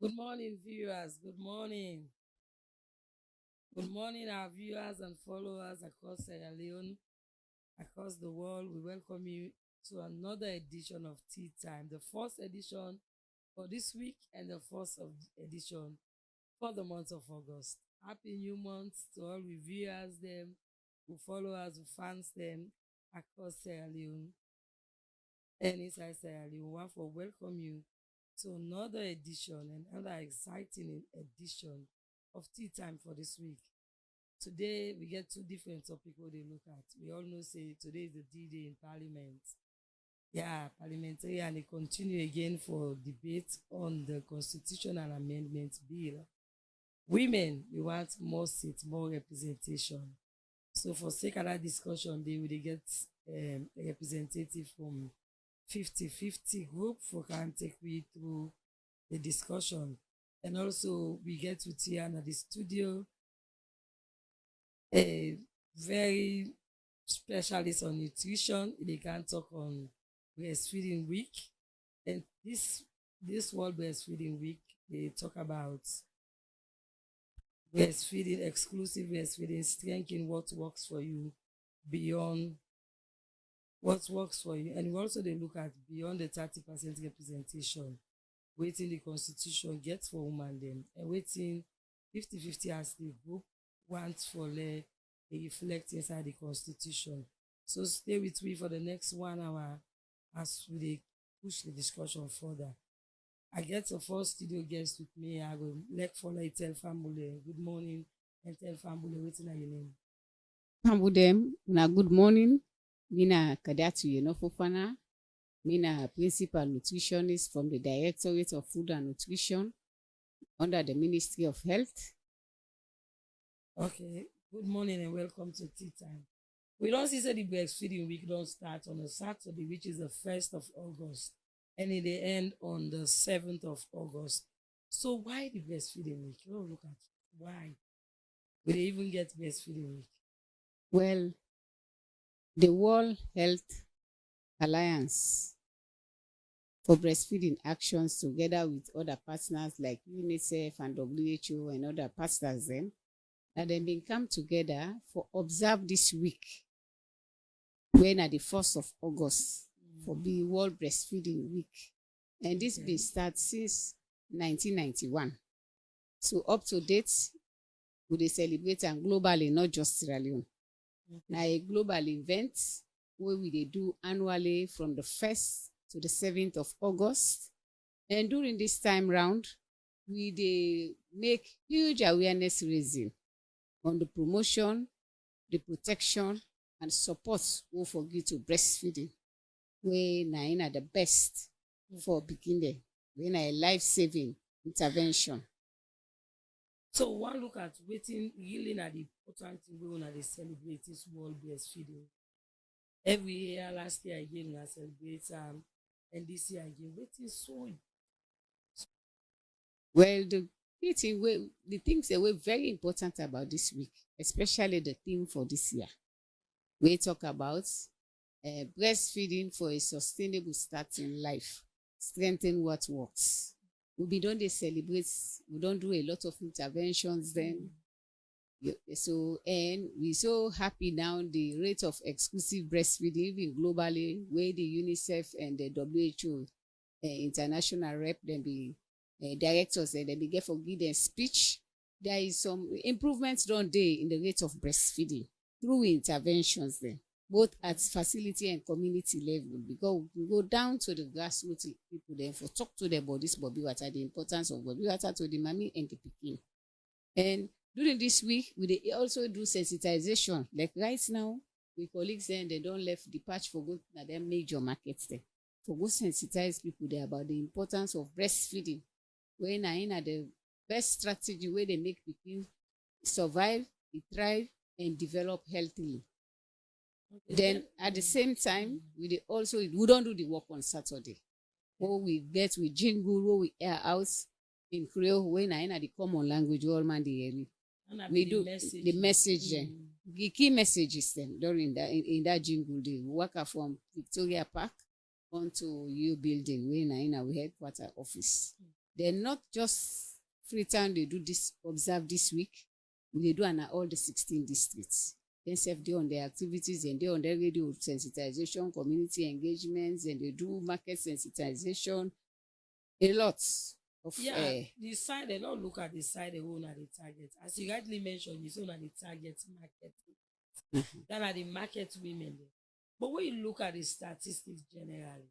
Good morning, viewers. Good morning. Good morning, our viewers and followers across Sierra Leone, across the world. We welcome you to another edition of Tea Time, the first edition for this week and the first edition for the month of August. Happy new month to all we viewers, them who follow us, who fans them across Sierra Leone and inside Sierra Leone. We want to welcome you to another edition, another exciting edition of Tea Time for this week. Today we get two different topics we they look at. We all know say today is the D-Day in Parliament. Yeah, parliamentary and they continue again for debate on the constitutional amendment bill. Women, we want more seats, more representation. So for sake of that discussion, they will get a representative from 50-50 group for can take we through the discussion. And also we get with here at the studio a very specialist on nutrition. They can talk on breastfeeding week. And this World Breastfeeding Week, they talk about breastfeeding, exclusive breastfeeding, strengthening what works for you beyond what works for you. And we also they look at beyond the 30% representation, waiting the constitution gets for women them, and waiting 50-50 as the group wants for they reflect inside the constitution. So stay with me for the next 1 hour as we push the discussion further. I get the first studio guest with me. I will let follow tell family good morning and tell family waiting at your name. Pambudem, una good morning. Mina Kadatu Yenofofana. Mina principal nutritionist from the Directorate of Food and Nutrition under the Ministry of Health. Okay, good morning and welcome to Tea Time. We don't see the breastfeeding week don't start on a Saturday, which is the 1st of August, and it they end on the 7th of August. So why the breastfeeding week? Oh, look at why. Will they even get breastfeeding week? Well, the World Health Alliance for Breastfeeding Actions, together with other partners like UNICEF and WHO and other partners, them, that they've been come together for observe this week, when at the 1st of August, for the World Breastfeeding Week. And this been start since 1991. So up to date, we celebrate and globally, not just Sierra Leone. Now a global event where we do annually from the 1st to the 7th of August. And during this time round, we make huge awareness raising on the promotion, the protection, and support we forgive to breastfeeding. We na the best for beginning. We na a life-saving intervention. So one look at waiting really at the important thing we want to celebrate this World Breastfeeding. Every year, last year again, we celebrate and this year again, waiting so. Well, the things that were very important about this week, especially the theme for this year, we talk about breastfeeding for a sustainable start in life, strengthen what works. We don't celebrate, we don't do a lot of interventions then. So, and we're so happy now the rate of exclusive breastfeeding even globally, where the UNICEF and the WHO international rep, then be directors, and then they get for give them speech. There is some improvements done there in the rate of breastfeeding through interventions then, both at facility and community level, because we go down to the grassroots people then for talk to them about this bobby water, the importance of bobby water to the mommy and the pikin. And during this week, we also do sensitization. Like right now, with colleagues then they don't left the patch for go to their major markets there. For go sensitize people there about the importance of breastfeeding. When I in the best strategy where they make people survive, thrive, and develop healthily. Okay. Then at the same time, we don't do the work on Saturday. What we get with jingle, what we air out in Creole, when I in the common language, all man the we do the message then. The key messages then during that in that jingle day. We work from Victoria Park onto U building, when I in our headquarter office. Then not just Freetown they do this observe this week. They do on all the 16 districts. Then self dey on their activities and they on their radio sensitization, community engagements, and they do market sensitization. A lot of the side they don't look at the side they own at the target. As you rightly mentioned, you own at the target market. Than at the market women. But when you look at the statistics generally,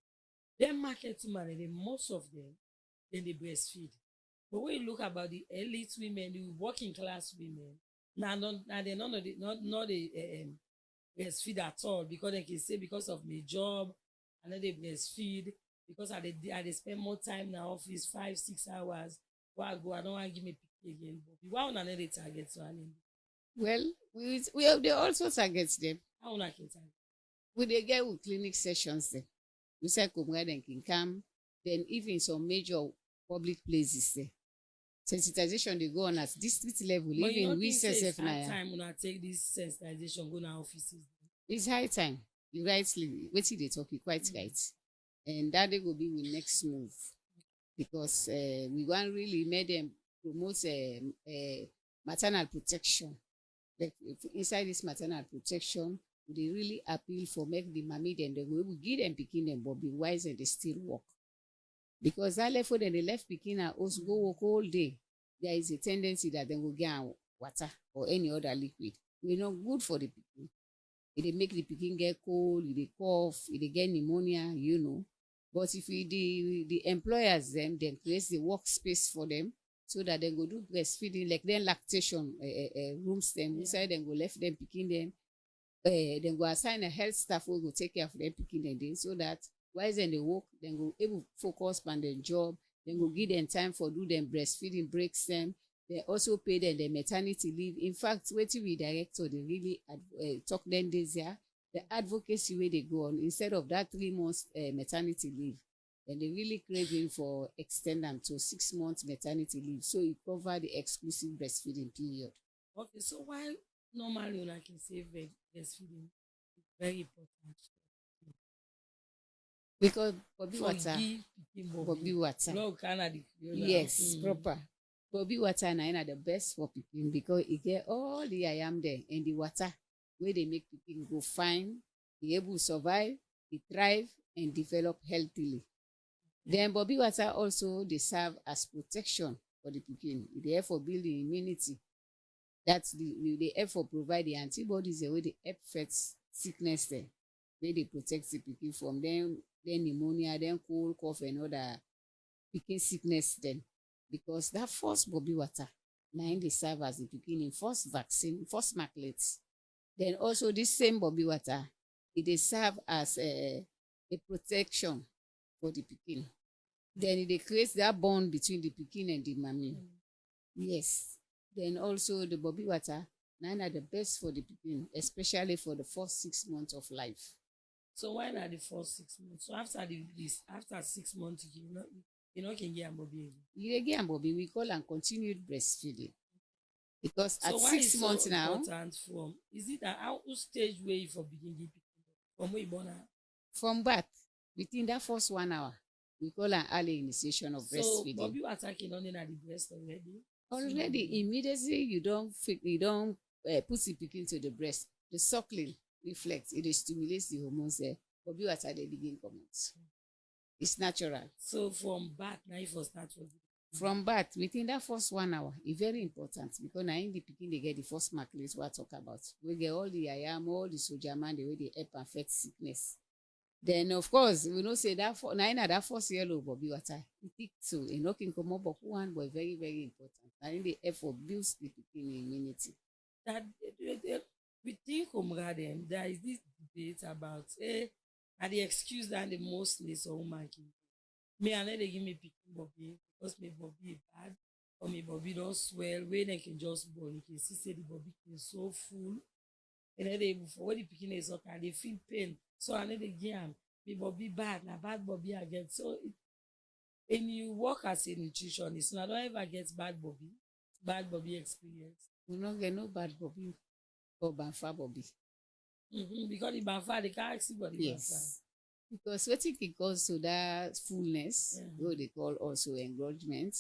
them market women, most of them, then they breastfeed. But when you look about the elite women, the working class women, now they're not a breastfeed at all because they can say because of my job, and then they breastfeed because I spend more time in the office 5-6 hours. Why I go? I don't want to give me pick again. But why on another target so I mean, well, they also target them. how una can target? We dey get with clinic sessions dem. We say Kumra dem can come. Then even some major public places there. Sensitization dey go on at district level. But even we say self na time una take this sensitization go na offices. it's high time. You rightly wetin dey talk you quite right. And that day go be we next move because we wan really make them promote maternal protection. Like inside this maternal protection, we dey really appeal for make the mommy dem dey go able give them pikin dem but be wise and they still work. Because that left for them, they left pikin and also go work all day. There is a tendency that they will get water or any other liquid. We not good for the pikin. It dey make the pikin get cold, it dey cough, it dey get pneumonia, you know. But if we the employers them then create the workspace for them so that they go do breastfeeding like then lactation rooms them inside them go left them picking them. Then go assign a health staff who go take care of them picking them so that while then they work, then go able focus on their job, then go give them time for do them breastfeeding breaks them. They also pay them the maternity leave. In fact, wetin we director they really talk them this year. The advocacy way they go on instead of that 3 months maternity leave, then they really craving for extend them to 6 months maternity leave, so it cover the exclusive breastfeeding period. Okay, so why normally una can say breastfeeding is very important? Because Bobby water, yes, proper. Bobby water na the best for pikin because it get all the yam there and the water where they make pikin go fine, be able to survive, they thrive and develop healthily. Then Bobby water also they serve as protection for the pikin. They help for building immunity. That's they help for provide the antibodies the way they help fight sickness there. Where they protect the pikin from them, then pneumonia, then cold, cough, and other pikin sickness then. Because that first Bobby water, now they serve as the pikin in first vaccine, first marklets. Then also this same Bobby water, it serve as a protection for the pikin. Then it creates that bond between the pikin and the mommy. Yes. Then also the Bobby water, now are the best for the pikin, especially for the first 6 months of life. So why not the first 6 months? So after 6 months, you know can get Bobby. You get Bobby, we call and continued breastfeeding. Because so at 6 months so now, from is it that how stage where you for begin give from where you born? From birth, within that first 1 hour, we call an early initiation of breastfeeding. So Bobby water can only at the breast already. Already, immediately you don't put the pikin to the breast. The suckling reflects, it stimulates the hormones there. Bobby water they begin come out. It's natural. So from birth, now you for start with. From birth, within that first 1 hour, it's very important because now in the pikin they get the first marklets we talk about. We get all the ayam, all the soja man, the way they help and fight sickness. Then of course, we know say that that first yellow Bobby water, it thick too. You know can come up but one, but very, very important. And in the effort builds the pikin immunity. That we think them, there is this debate about and the excuse that the mostly so woman can. Me and they give me pikin Bobby because my Bobby bad or my Bobby don't swell where they can just born. You can see say the Bobby is so full. And then they for what the pikin is okay, they feel pain. So I know they give them my Bobby bad, na bad Bobby again. So when you work as a nutritionist, I don't ever get bad Bobby experience. We don't get no bad Bobby or Banfa Bobby. Because the Banfa, they can't see body. Yes. Because wetin can cause to that fullness, Yeah. wey they call also engorgement,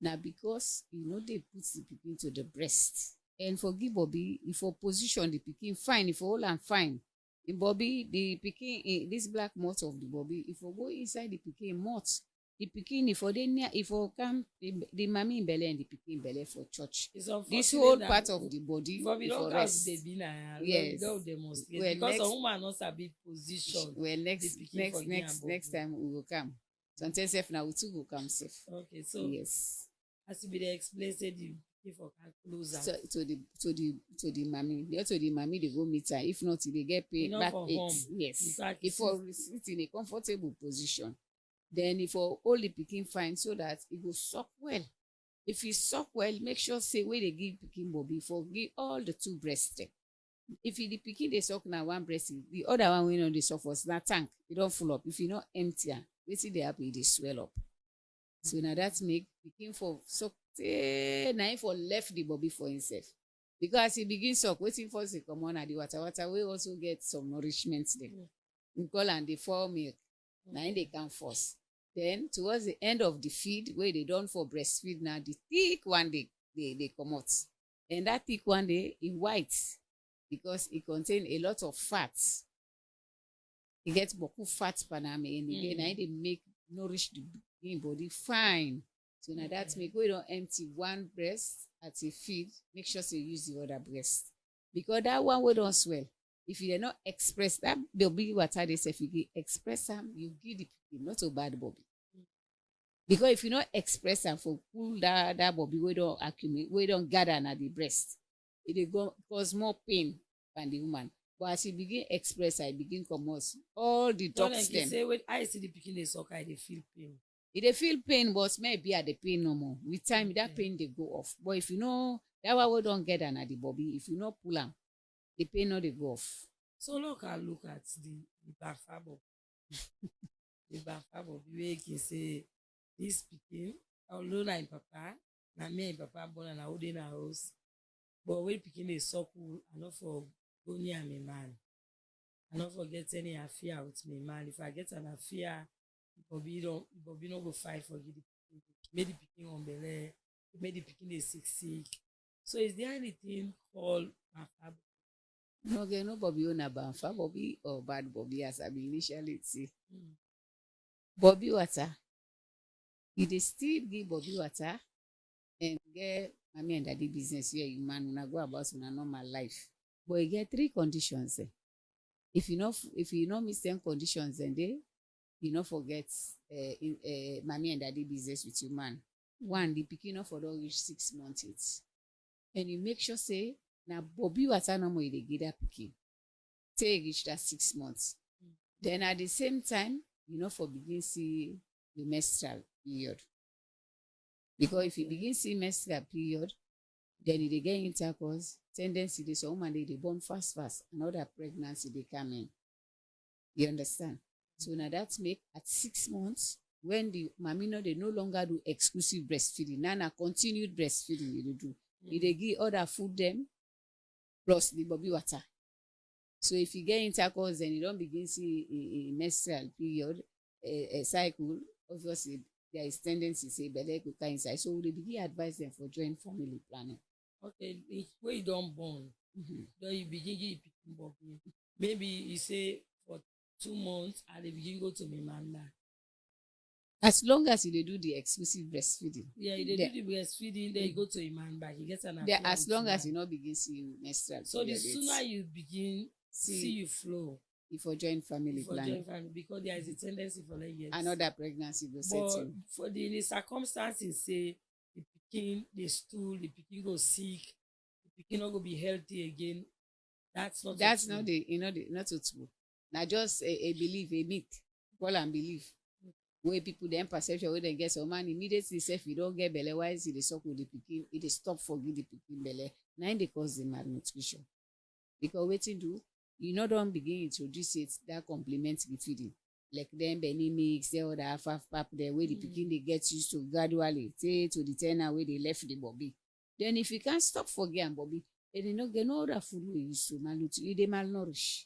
na because you no dey put the pikin to the breast. And for give Bobby, if for position the pikin fine, if for hold am fine, the Bobby, the pikin, this black mouth of the Bobby, if for go inside the pikin mouth, the pikin, if for dey near, if for come the mommy in belle and the pikin belle for church, It's this unfortunate whole that part of the body for we if don't for count the rest. baby now. We Yes. don't demonstrate Well, because some next, woman not sabi position. well, The next, pikin for give am next bubble. time we will come. Sometimes safe now we too go come safe. Okay, so Yes. as you be dey explain, say the pikin for can close am. So, to the mommy, there to the mommy they go meet her. If not, they get pain Enough back for aches. home. Yes. In fact, If for sit in a comfortable position, then if for hold the pikin fine so that it go suck well. If e suck well, make sure say where they give pikin Bobby for give all the two breasts dem. If the pikin dey suck na one breast, the other one wey no dey suck for na tank, e don full up. If e no empty am, wetin dey happen, e dey swell up. So na that make pikin for suck tey na him for left the Bobby for himself. Because as e begin suck, wetin first dey comot na the water wey also get some nourishment there. We call am the fall milk. Na him dey come first. Then towards the end of the feed wey dey don for breastfeed, na the thick one dey comot. And that thick one dey e white because e contain a lot of fats. E get boku fat pan am, and again na him dey make nourish the pikin body fine. So na that make wey don empty one breast at a feed, make sure say you use the other breast. Because that one wey don swell, if you dey not express that baby water dey sef, you dey express am, you give the pikin, not to bad Bobby. Because if you not express am for pull that Bobby wey don accumulate, wey don gather na the breast, e dey go cause more pain than the woman. But as you begin express, I begin comot all the Don't ducts like you dem. say when I see the pikin dey suck, I dey feel pain. E dey feel pain, but maybe at the pain no more. With time, that pain dey go off. But if you know that one wey don gather na the Bobby, if you no pull am, the pain no dey go off. So look at the Bafabo. The Bafabo wey can say this pikin, although na him papa, na me and him papa born and I hold in a house. But when pikin dey suckle, I no for go near me man. I no forget any affair with me man. If I get an affair, Bobby no go fight for the pikin. Make the pikin on belle, make the pikin dey sick. So is there anything called Bafabo? No get no Bobby own a Banfa Bobby or bad Bobby as I be initially say. Bobby water. You dey still give Bobby water and get mommy and daddy business where you man una go about una normal life. But you get 3 conditions. If you no meet 10 conditions, then you no forget mommy and daddy business with you man. One, the pikin no for don reach 6 months yet. And you make sure say na Bobby water no more you dey give that pikin till e reach that 6 months. Then at the same time, you no for begin see the menstrual period. Because if you begin see menstrual period, then e dey get intercourse, tendency dey some woman dey born fast, another pregnancy dey come in. You understand? So now that make at 6 months, when the mommy no, they no longer do exclusive breastfeeding, now na continued breastfeeding you do. You dey give other food them plus the Bobby water. So if you get intercourse, then you don't begin see a menstrual period, a cycle. Obviously, there is tendency say belle go come inside. So they begin advise them for joint family planning. Okay, where you don't born, then you begin give pikin Bobby. Maybe you say for 2 months and they begin go to me man. As long as you dey do the exclusive breastfeeding. Yeah, they do the breastfeeding, then you go to a man back. You get an There, as long as you not begin see menstrual. So the sooner you begin see you flow. If for joint family planning. Because there is a tendency for like years. Another pregnancy go set But in. for the circumstances, say the pikin, the stool, the pikin go sick, the pikin not go be healthy again. That's not not so true. Now just a belief, a myth. Call and belief. Where people then perception where they get some man immediately say if you don't get belle, why is it they suck with the pikin? It is stop for give the pikin belle. Now they cause the malnutrition. Because waiting do you not don't begin introduce it that complements the feeding. Like them Benny mix, the other half pap there where the pikin they get used to gradually, say to the 10 where they left the Bobby. Then if you can't stop for game Bobby, then you no get no other food we used to malnourished. You they malnourish.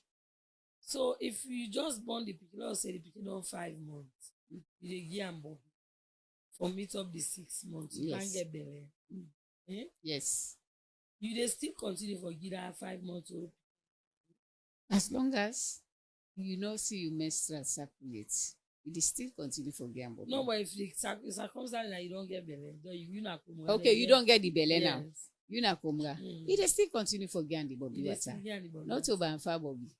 So if you just born the pikin, let's say the pikin don 5 months, you dey give am bottle for meet up the 6 months, you can't Yes. get belle. Eh? Yes. You dey still continue for give that 5 months old. As long as you no see you menstrual circulate, you dey still continue for get am bottle. No, but if the circumstance that you don't get belle, then you na come. Okay, you don get the belle now. Yes. You na komra. You dey still continue for get am the bobby You dey water. still give am the bottle. Not to banfa bobby.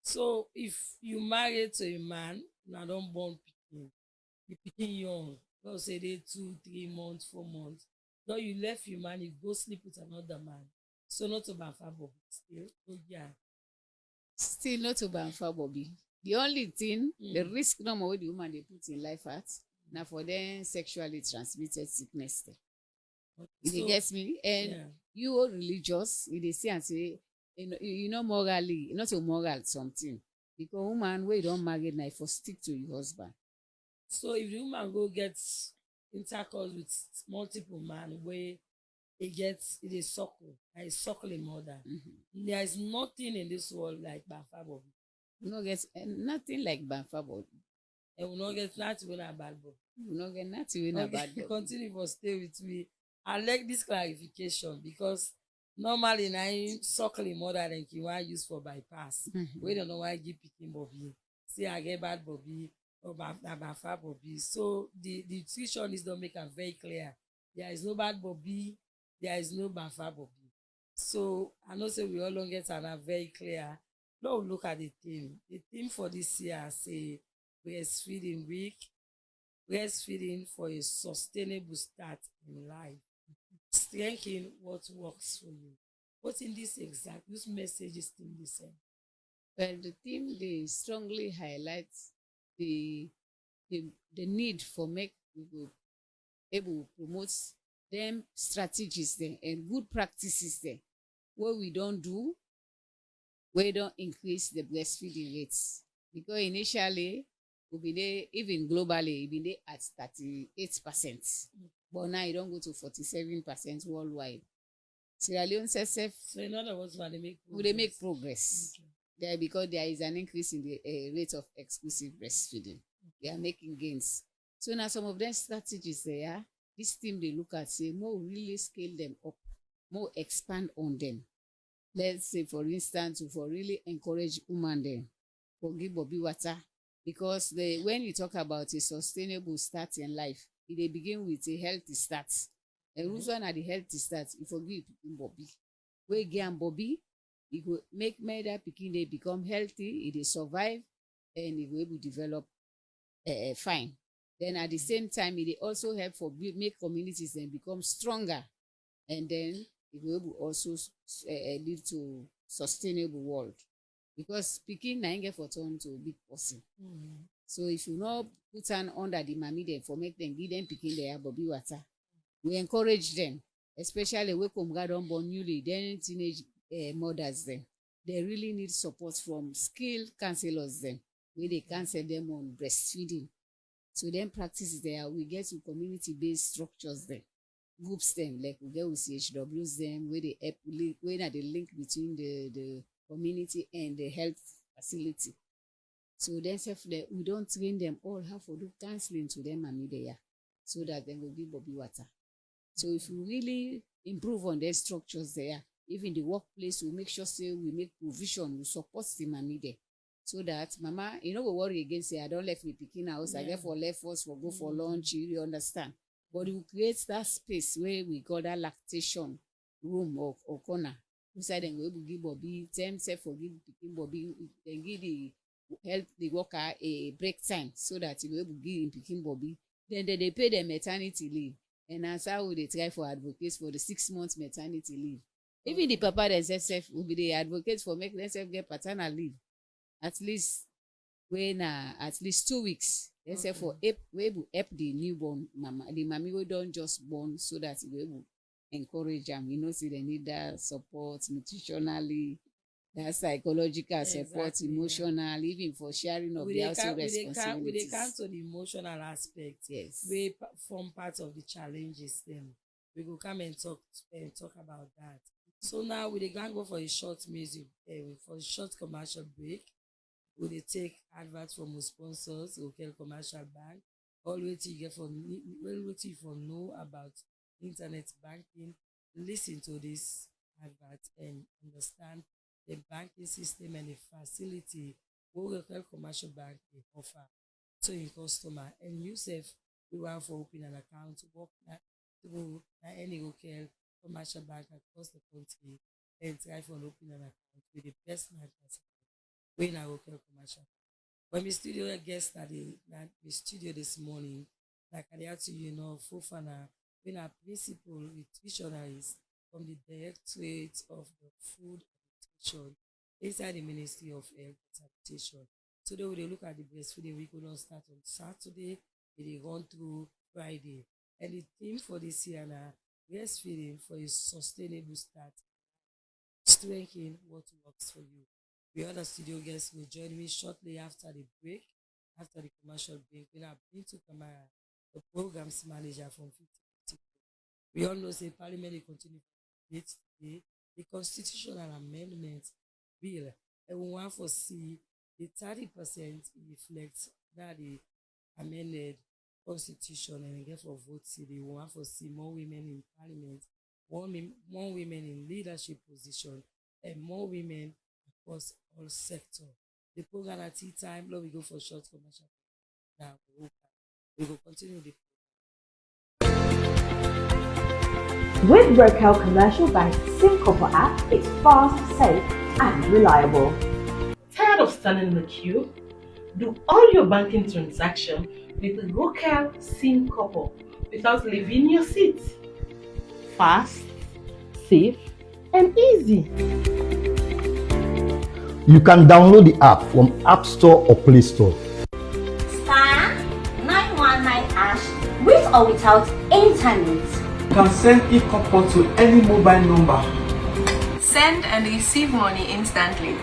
So if you marry to a man, na don born pikin, the pikin young, let's say dey 2, 3 months, 4 months, then you left your man, you go sleep with another man. So not to banfa bobby still, go yeah. Still not to banfa bobby. The only thing, the risk number wey the woman dey put in life at, na for them sexually transmitted sickness dem. You dey get me? And yeah. you all religious, you dey see and say, you know morally, not a moral something. Because woman wey don marry na for stick to your husband. So if the woman go get intercourse with multiple man wey e dey suckle, like suckle a mother, there is nothing in this world like banfa bobby. You no get nothing like banfa bobby. And we no get nothing wey na bad bobby. You no get nothing wey na bad bobby. Continue for stay with me. I like this clarification because normally na im suckling mother dem kin wan use for bypass. Wey dem no wan give pikin bobby. Say I get bad bobby or na banfa bobby. So the nutritionist don make am very clear. There is no bad bobby, there is no banfa bobby. So I know say we all don get am very clear. Now we look at the theme. The theme for this year say breastfeeding week. Breastfeeding for a sustainable start in life. Strengthening what works for you. What in this exact, this message is still the same? Well, the theme they strongly highlight the need for make we go able to promote them strategies there and good practices there. What we don't do, we don't increase the breastfeeding rates. Because initially, we be there, even globally, we be there at 38%. But now you don't go to 47% worldwide. Sierra Leone says, So in other words, they make progress. They make progress. Okay. There because there is an increase in the rate of exclusive breastfeeding. They are making gains. So now some of them strategies there, this team they look at say more really scale them up, more expand on them. Let's say for instance, for really encourage women them for give bobby water. Because when you talk about a sustainable start in life, they begin with a healthy start. And who's one at the healthy start? If you give bobby, we give bobby, it will make that pikin they become healthy, it will survive, and it will able to develop fine. Then at the same time, it will also help for make communities then become stronger, and then it will able also lead to sustainable world. Because pikin na get for turn to a big person. So if you not put an under the mommy then for make them give them pikin their bobby water, we encourage them, especially we come don born newly, then teenage mothers them. They really need support from skilled counselors them, where they counsel them on breastfeeding. So then practices there, we get to community-based structures them, groups them, like we get with CHWs them, where they help, where are the link between the community and the health facility. So then we don't train them all how to do counseling to them and there, so that they will give bobby water. So if we really improve on their structures there, even the workplace, we make sure say we make provision, we support the mommy there. So that mama, you know, we worry again, say I don't left me picking house, I get for left us for go for lunch, you understand. But we create that space where we got that lactation room or corner. Inside them we will give bobby, them say for give picking bobby, then give the help the worker a break time so that he will give him picking bobby. Then they pay their maternity leave. And as how they try for advocates for the 6 months maternity leave. Even the papa themselves will be the advocates for making themselves get paternal leave. At least when at least 2 weeks. They say for we will help the newborn mama, the mommy we don't just born, so that we will encourage them. You know, see they need that support nutritionally, that psychological support, emotional, even for sharing of the household responsibilities. We count on the emotional aspect. Yes. We form part of the challenges then. We go come and talk about that. So now we dey gang go for a short music, for a short commercial break. We dey take advert from our sponsors, okay, commercial bank. All wetin you get for wetin you for know about internet banking. Listen to this advert and understand the banking system and the facility wey local commercial bank dey offer to im customer. And you sef wey wan for open an account, work through any local commercial bank across the country and try for open an account with the best market wey na local commercial. When my studio guest the studio this morning, like I had to Fofana, when a principal nutritionist from the Directorate of the Food and Nutrition inside the Ministry of Health and Sanitation. Today we dey look at the breastfeeding week. We don't start on Saturday, we dey run through Friday. And the theme for this year na breastfeeding for a sustainable start, strengthening what works for you. The other studio guests will join me shortly after the break, after the commercial break. When I've been to Kamara, the programs manager from 50. We all know say Parliament will continue to debate today the constitutional amendment bill, and we want to see the 30% reflects that the amended constitution and get for vote today. We want to see more women in Parliament, more women in leadership position, and more women across all sector. The program at tea time, let we go for short commercial. Now we will continue the. With Rocal Commercial Bank's SimCopper app, it's fast, safe and reliable. Tired of standing in the queue? Do all your banking transactions with Rocal SimCopper without leaving your seat. Fast, safe and easy. You can download the app from App Store or Play Store. Star 919# with or without internet. You can send e-copper to any mobile number. Send and receive money instantly.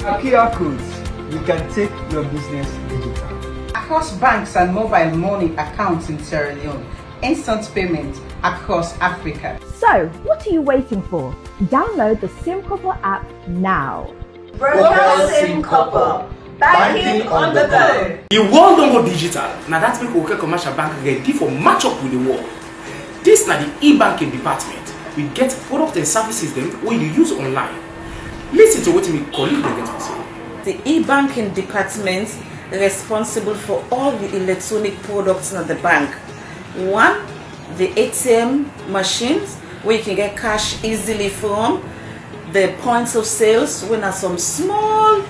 Our QR codes, you can take your business digital. Across banks and mobile money accounts in Sierra Leone. Instant payment across Africa. So, what are you waiting for? Download the SimCopper app now. Rocal SimCopper. Banking on the go. The world don't go digital. Now that's make Rocal Commercial Bank ready for match up with the world. This na the e-banking department. We get products and services them when you use online. Listen to what my colleague they get to say. The e-banking department responsible for all the electronic products in the bank. One, the ATM machines where you can get cash easily from. The points of sales when are some small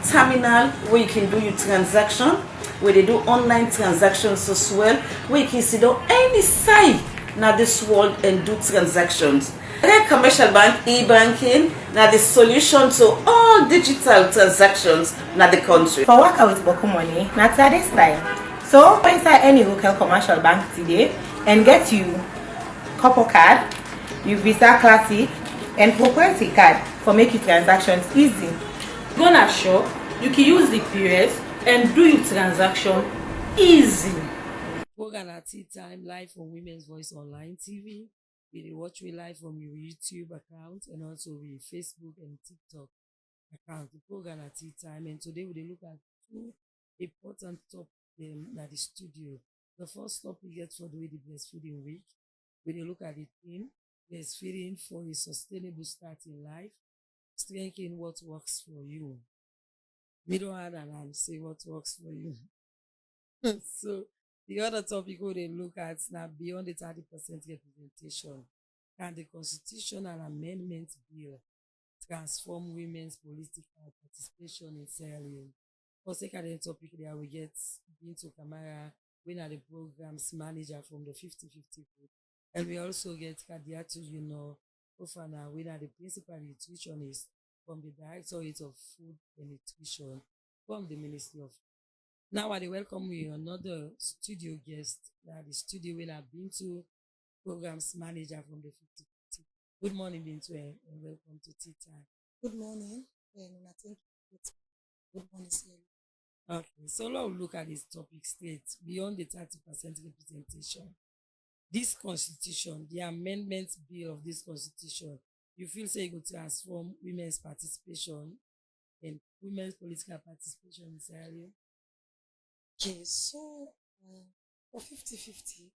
terminal where you can do your transaction, where they do online transactions as well, where you can sit down any side now this world and do transactions. The commercial bank e-banking now the solution to all digital transactions in the country. For work out with Boku money, not this time. So go inside any local commercial bank today and get you couple card, your Visa Classic and proprietary card for making transactions easy. Go na shop, you can use the POS and do your transaction easy. Program at tea time live on Women's Voice Online TV. We dey watch we live from your YouTube account and also we Facebook and TikTok account. The program at tea time, and today we dey look at two important topics at the studio. The first topic gets for the breastfeeding week. We dey look at the theme breastfeeding for a sustainable start in life, strengthening what works for you. Me don't add and say what works for you. So the other topic we dey look at now beyond the 30% representation. Can the constitutional amendment bill transform women's political participation in Sierra Leone? For second topic there we get Bintu Kamara, we are the programs manager from the 50/50 group. And we also get Kadiatu, Ofana, we are the principal nutritionist from the Directorate of Food and Nutrition from the Ministry of. Now I welcome you another studio guest, the studio we have been to programs manager from the 50/50. Good morning, Bintu, and welcome to Tea Time. Good morning, and I think it's good morning, Sierra. Okay, so let's look at this topic straight. Beyond the 30% representation, this constitution, the amendment bill of this constitution, you feel say you go transform women's participation and women's political participation in Sierra Leone? Okay, so for 50-50,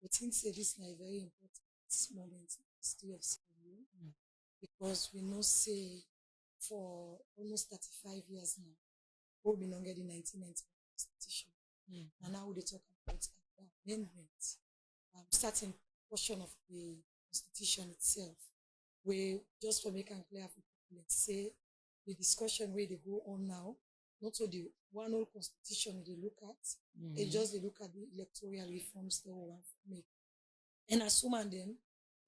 we think say this is a very important moment in the history of Sierra Leone because we know say for almost 35 years now, we belong in the 1990 constitution. And now we talk about the amendment, starting portion of the constitution itself, where just for making clear for people, let's say the discussion where they go on now, not so the one old constitution they look at, they just they look at the electoral reforms they want to make. And as woman then,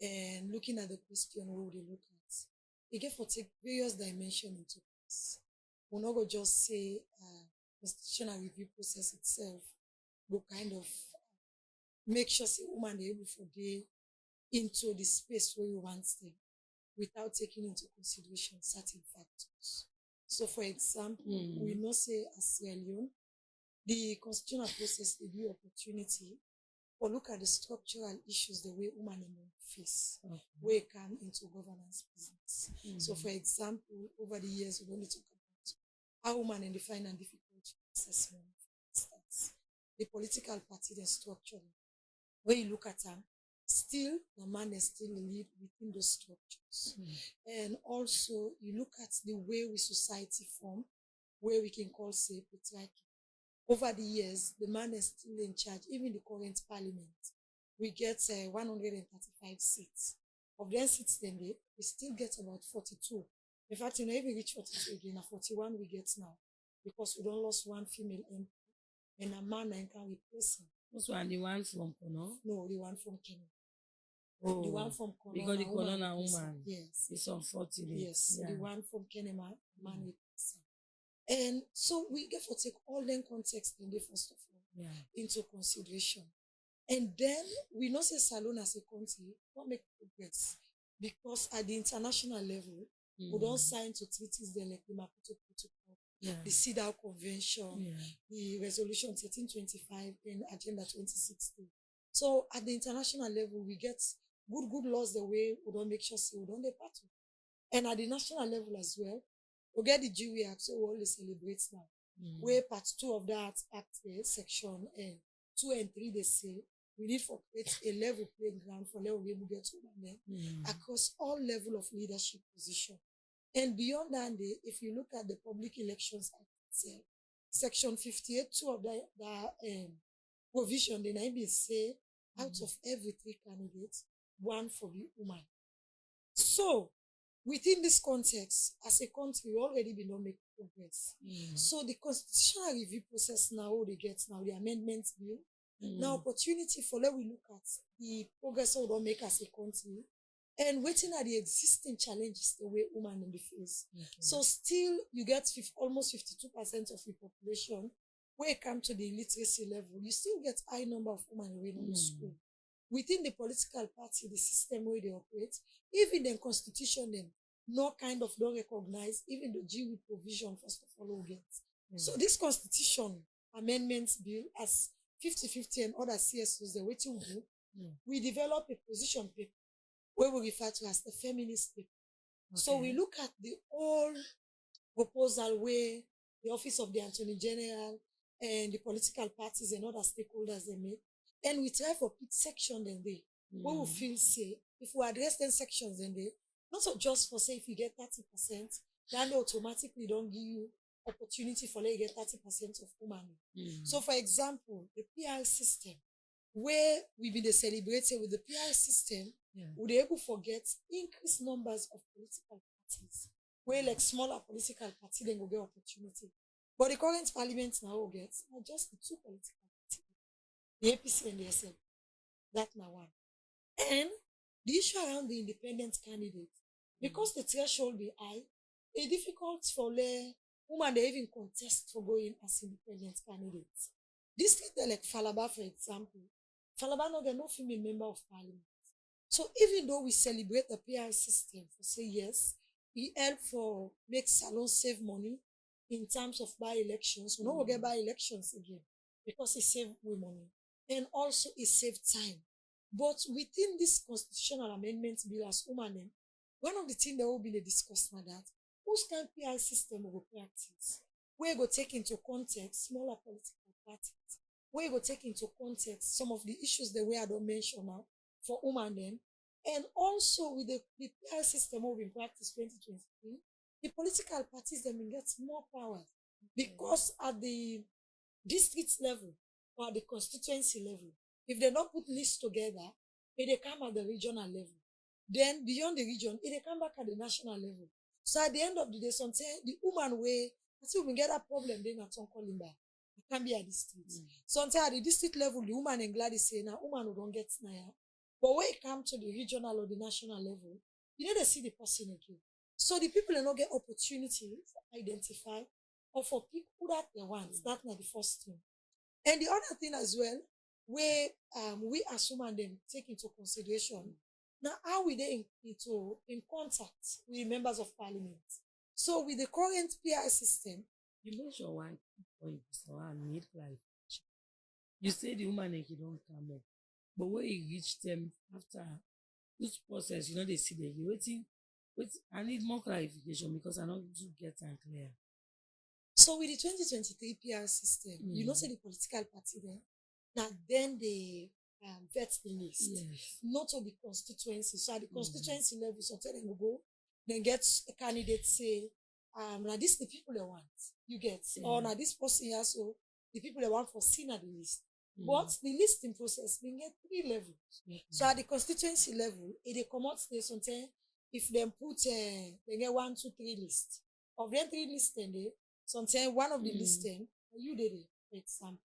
and looking at the question where they look at, they get for take various dimensions into this. We're not going to just say constitutional review process itself will kind of make sure say woman they able for they into the space where you want them without taking into consideration certain factors. So for example, we know say as Sierra Leone, the constitutional process they give opportunity or look at the structural issues the way women face where it come into governance business. So for example, over the years we only talk about how women define and difficult assessment, for instance. The political party and structure. When you look at them, still the man is still lead within those structures. And also you look at the way we society form, where we can call say patriarchy. Over the years, the man is still in charge, even the current parliament. We get 135 seats. Of them seats then we still get about 42. In fact, you know, if we reach 42 again, 41 we get now. Because we don't lost one female MP and a man can replace him. This one, the one from Kono? No, the one from Kenya. Oh, the one from Kono. Because the Kono woman. Yes. It's unfortunate. Yes. Yeah. The one from Kenya man replace him. And so we get to take all them context in the first of all into consideration. And then we know say Salone as a country don't make progress because at the international level, we don't sign to treaties there like the Maputo Protocol, the CEDAW Convention, the Resolution 1325 and Agenda 2060. So at the international level, we get good laws the way we don't make sure say we don't depart. And at the national level as well, we get the Jury Act, so we always celebrate now. Where part 2 of that act, section 2 and 3, they say we need to create a level playing ground for level we get to women across all level of leadership position. And beyond that, if you look at the Public Elections Act itself, section 58, 2 of that provision, they maybe say out of every 3 candidates, 1 for the woman. So within this context, as a country, we already been not making progress. So the constitutional review process now, they get now the amendments bill. Now opportunity for let we look at the progress we don't make as a country and waiting at the existing challenges the way women in the face. So still you get almost 52% of the population where it comes to the literacy level, you still get high number of women in the school. Within the political party, the system where they operate, even the constitution them, no kind of don't recognize, even the GW provision first of all will get. So this constitution amendments bill as 50-50 and other CSOs, the waiting group, we develop a position paper where we refer to as the feminist paper. So we look at the whole proposal where the Office of the Attorney General and the political parties and other stakeholders they make. And we try for each section then they where we feel say if we address 10 sections then they not so just for say if you get 30%, then they automatically don't give you opportunity for like get 30% of women. So for example, the PR system, where we've been celebrated with the PR system, would they able to get increased numbers of political parties, where like smaller political parties then will get opportunity. But the current parliament now will get not just the 2 political parties, the APC and the SM. That now one. And the issue around the independent candidate, because the threshold be high, it's difficult for the women they even contest for going as independent candidates. This is like Falaba, for example. Falaba no get no female member of parliament. So even though we celebrate the PR system for say yes, it help for make Salone save money in terms of by-elections. We don't get by-elections again because it save we money. And also it save time. But within this constitutional amendment bill as women, one of the things that will be discussed now that whose kind PI system will practice, where go take into context smaller political parties, where go take into context some of the issues that we had mentioned now for women then, and also with the PI system will be in practice 2023, the political parties then will get more power because at the district level or at the constituency level, if they don't put lists together, it they come at the regional level. Then beyond the region, it they come back at the national level. So at the end of the day, sometimes the woman way, until we get a problem, then at Tonkolimba, it can be at the district. Sometimes at the district level, the woman and Gladys say, now woman who don't get snare. But when it comes to the regional or the national level, you need to see the person again. So the people will not get opportunity to identify or for people that they want. That's not the first thing. And the other thing as well, where we as women then take into consideration, now how we they in contact with members of parliament. So with the current PI system, you mentioned one point, so I need clarification. You say the woman and he don't come up, but when you reach them after this process, you know they see the waiting. I need more clarification because I don't get that clear. So with the 2023 PR system, you know, say the political party there, now then they vet the list, not on the constituency. So at the constituency level, so tell them go, then get a candidate say, now this the people they want, you get, or now this person here, so the people they want for seen at the list. But the listing process, we get 3 levels. So at the constituency level, it they come out there sometimes, if they put, they get 1, 2, 3 lists. Of them 3 lists, then they, sometimes one of the listing, you did it, for example.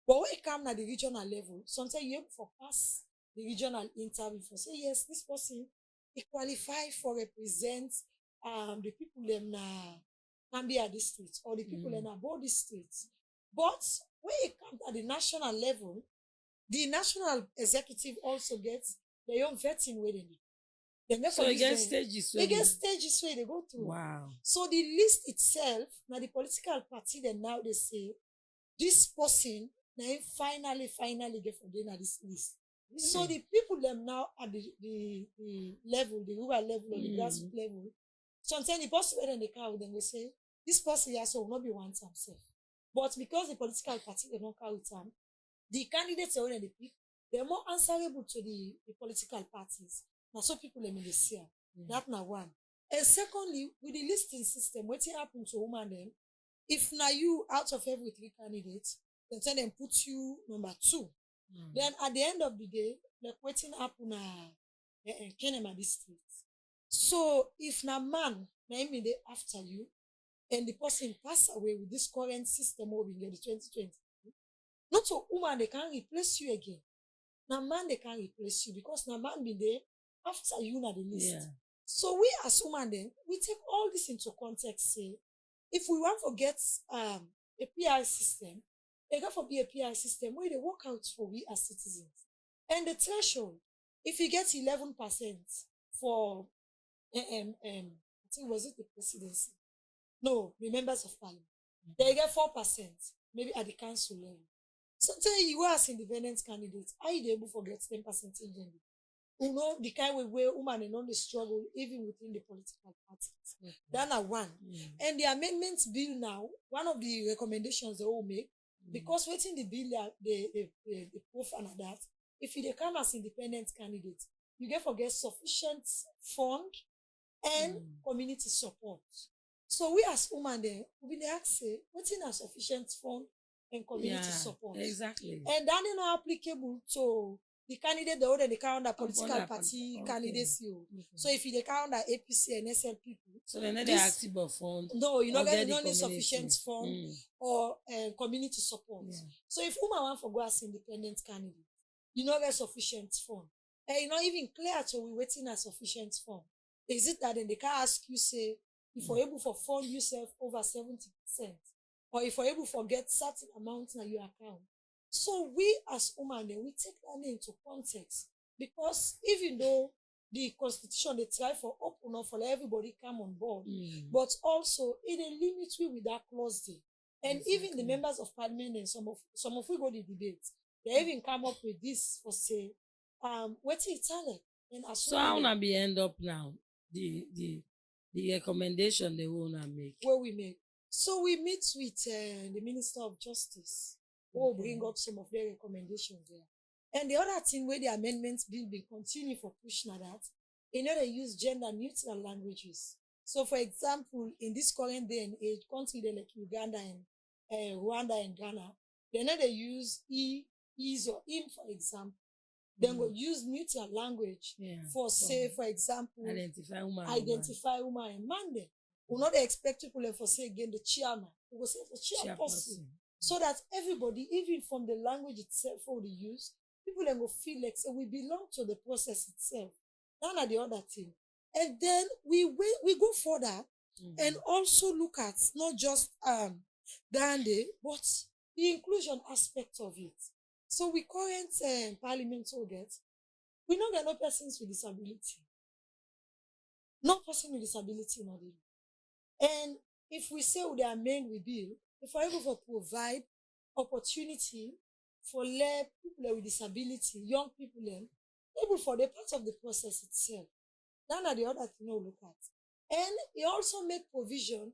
But when it comes at the regional level, sometimes you able for pass the regional interview for say, yes, this person he qualify for represent the people them can be at this street or the people them about this street. But when it comes at the national level, the national executive also gets their own vetting with it. So it gets stages. It gets stages where they go through. Wow. So the list itself, now the political party, then now they say, this person, now finally get for them at this list. So the people them now at the level, the rural level or the grassroots level, sometimes the person when they carry them, they say, this person here so will not be one time self. But because the political party they don't carry time, the candidates are when they pick, they're more answerable to the political parties. Now, so people let me see. That's not one. And secondly, with the listing system, what happen to woman then? If now you out of every 3 candidates, then tell them put you number 2. Then at the end of the day, like waiting happen in Kenema district. So if na man, na him they after you, and the person pass away with this current system over in the 2020, not so woman they can't replace you again. Now man they can't replace you because now man be there after you na the list. So we as women then, we take all this into context, say, if we want to get a PI system, they got to be a PI system where they work out for we as citizens. And the threshold, if you get 11% for I think was it the presidency? No, the members of parliament. They get 4%, maybe at the council level. Sometimes you as independent candidates, are you able to get 10% in them? You know, the kind of way women and only struggle even within the political parties. That's one. And the amendments bill now, one of the recommendations they will make, because waiting the bill, the proof and that, if you come as independent candidate, you get sufficient fund and community support. So we as women there, we be asked say, waiting a sufficient fund and community support. Exactly. And that is not applicable to the candidate the other they count the political party candidacy. So if you count the APC and SL people, so then they ask you about fund. No, you not get only sufficient fund or community support. So if woman want for go as independent candidate, you not get sufficient fund. And you not even clear to we waiting a sufficient fund. Is it that then they can ask you say if you're able to fund yourself over 70%, or if you're able to get certain amount in your account? So we as women, we take that into context because even though the constitution they try for open up for everybody come on board, but also it limits we with that clause there. And even the members of parliament and some of we go to debate, they even come up with this for say, what's Italian? And so how na be end up now? the recommendation they wanna make. Where we make. So we meet with the Minister of Justice, who will bring up some of their recommendations there. And the other thing where the amendments bill be continue for push na that, in order to use gender neutral languages. So for example, in this current day and age, country they like Uganda and Rwanda and Ghana, they know they use is or him, for example. Then go use neutral language for say, for example, identify woman and man them. We not expect people for say again the chairman. We go say for chairperson. So that everybody, even from the language itself for the use, people then go feel like say we belong to the process itself. None of the other thing. And then we go further and also look at not just Gandhi, but the inclusion aspect of it. So we current parliament will get, we don't get no persons with disability. No person with disability, not even. And if we say we are amend we bill, if we're able to provide opportunity for people with disability, young people, able for the part of the process itself. None of the other thing we look at. And it also make provision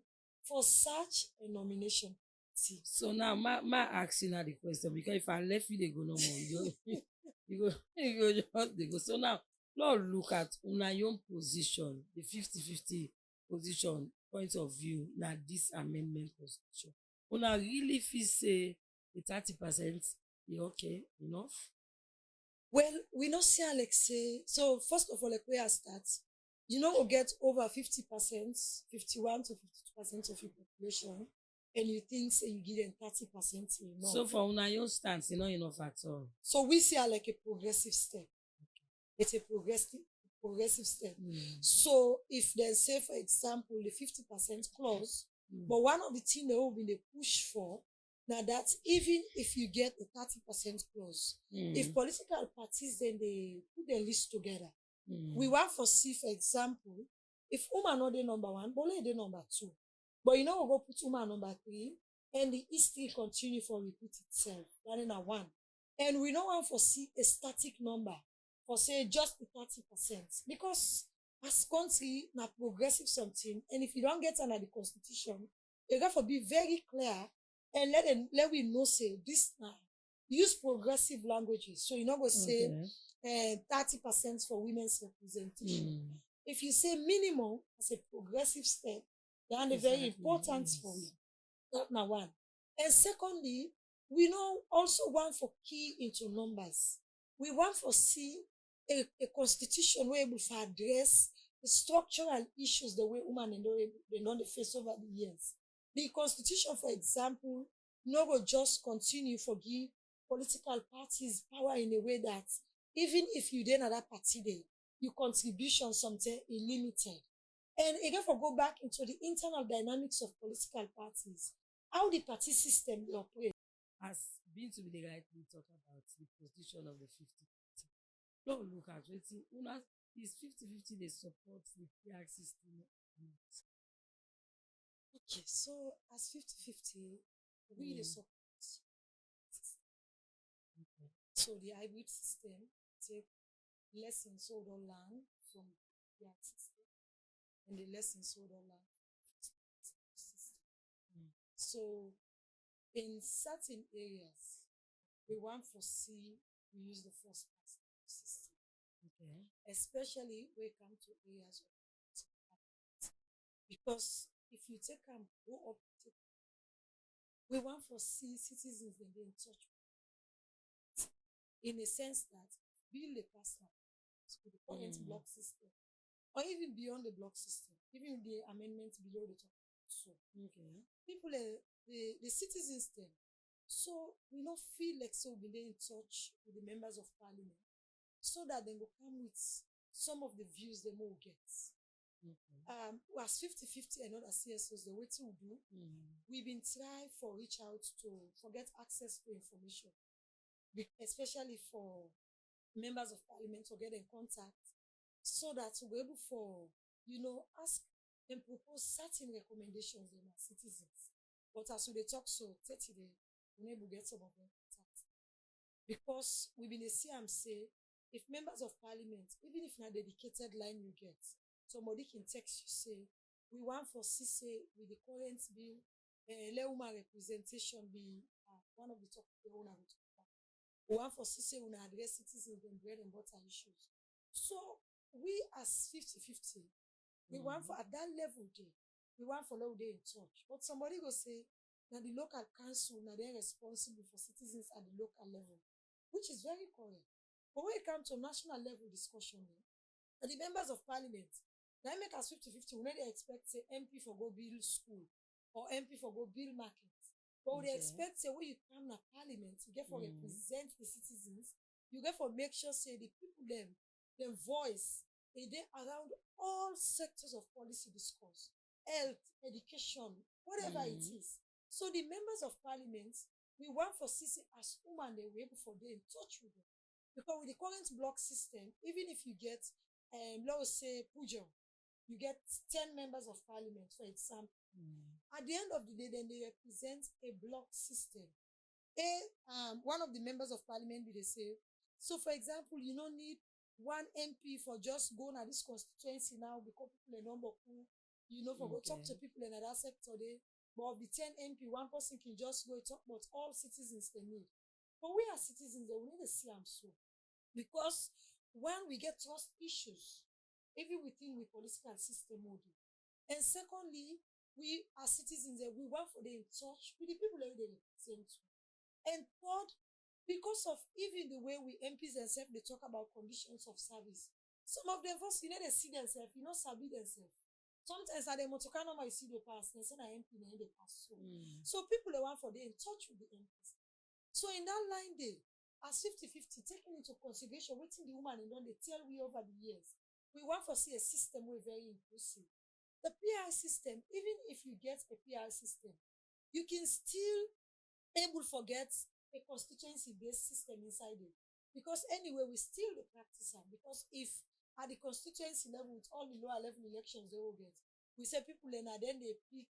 for such a nomination. So now, my asking her the question, because if I left you, they go no more. You go just they go. So now, Lord, look at una own position, the 50-50 position point of view. Now this amendment constitution, una really feel say the 30% is okay enough. Well, we not see Alex say. So first of all, like where I start, we'll get over 50%, 51 to 52% of your population. And you think say you give them 30% enough. So for una your stance, not enough at all. So we see her like a progressive step. It's a progressive step. So if they say, for example, the 50% clause, but one of the things they will be the push for, now that even if you get the 30% clause, if political parties then they put their list together, we want for see, for example, if woman not the number one, but the number two. But we'll go put woman number 3, and the history continue for repeat itself. That is one. And we don't want to see a static number for say just the 30%. Because as country na progressive something, and if you don't get under the constitution, you got to be very clear and let we know say this now. Use progressive languages. So you're not going to say 30% for women's representation. If you say minimum as a progressive step, that's very important for you. That's number one. And secondly, we know also want for key into numbers. We want for see a constitution where able to address the structural issues the way women they don't face over the years. The constitution, for example, no will just continue for give political parties power in a way that even if you did another party day, your contribution something is limited. And again, for go back into the internal dynamics of political parties, how the party system operate. Has been to be the right we talk about the position of the 50-50. Don't look at it. Una is 50-50 they support the PR system. Okay, so as 50-50, we the support. So the hybrid system take lessons sold on land from PR system. And the lessons sold on land. So in certain areas, we want to see we use the first person system. Especially when it comes to areas of because if you take them go up, we want to see citizens and be in touch with in a sense that build a personal with the current block system. Or even beyond the block system, even the amendments below the top. So, people, the citizens then, so we don't feel like so we'll be in touch with the members of parliament so that they will come with some of the views they will get. As 50-50 and other CSOs, the way to do, we've been trying for reach out to get access to information, especially for members of parliament to get in contact. So that we're able for, ask and propose certain recommendations in our citizens. But as we talk so, 30 days, we're able to get some of them contact. Because we've been a CM say, if members of parliament, even if not dedicated line you get, somebody can text you say, we want for see say with the current bill, let woman representation be one of the topic we want to talk about. We want for see say we address citizens and bread and butter issues. So we as 50-50, we want for at that level there, we want for level there in touch. But somebody go say, now the local council, now they're responsible for citizens at the local level, which is very correct. But when it comes to national level discussion, and the members of parliament, now make us 50-50, we don't expect say MP for go build school or MP for go build market. But we expect say when you come to parliament, you get for represent the citizens, you get for make sure say the people them voice they around all sectors of policy discourse, health, education, whatever it is. So the members of parliament, we want for CC as women they were able for they in touch with them. Because with the current block system, even if you get let's say Pujo, you get 10 members of parliament, for example. At the end of the day, then they represent a block system. One of the members of parliament will say, so for example, you don't need one MP for just going at this constituency now because people a number who, for go talk to people in that sector there. But of the 10 MP, one person can just go talk about all citizens they need. But we as citizens, we need to see them so. Because when we get trust issues, even within the political system model. And secondly, we as citizens, we want for them in touch with the people that they represent. And third, because of even the way we MPs themselves, they talk about conditions of service. Some of them first, they see themselves, sabi themselves. Sometimes at the motokanoma, you see the pass, they say na MP, they pass. So people they want for them in touch with the MPs. So in that line there, as 50-50, taking into consideration what the woman and they tell we over the years, we want to see a system we're very inclusive. The PR system, even if you get a PR system, you can still able to forget a constituency-based system inside it. Because anyway, we still the practice it. Because if at the constituency level, with all the lower level elections they will get, we say people and then they pick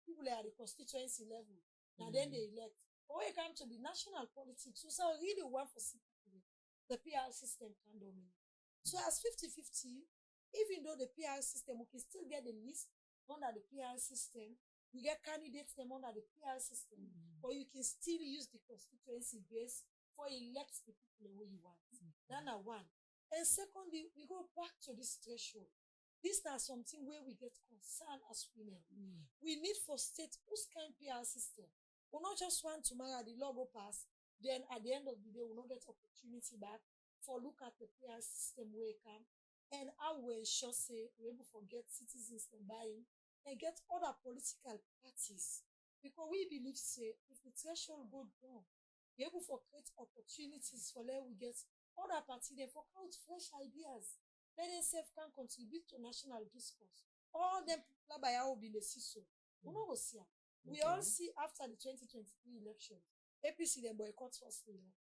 people at the constituency level, and then they elect. But when it comes to the national politics, we so really want for the PR system can dominate. So as 50-50, even though the PR system, we can still get the list under the PR system. We get candidates them under the PR system, but you can still use the constituency base for elect the people the way you want. That's one. And secondly, we go back to this threshold. This is something where we get concerned as women. We need for state whose kind PR system. We not just want to marry the law go pass, then at the end of the day, we not get opportunity back for look at the PR system where it come and how we ensure say we able to get citizens to buy in and get other political parties. Because we believe say if the threshold go down, we able to create opportunities for let we get other parties they for out fresh ideas. Let them self can contribute to national discourse. All them people by how be the so. We not go see them. We all see after the 2023 election, APC them boycott first election.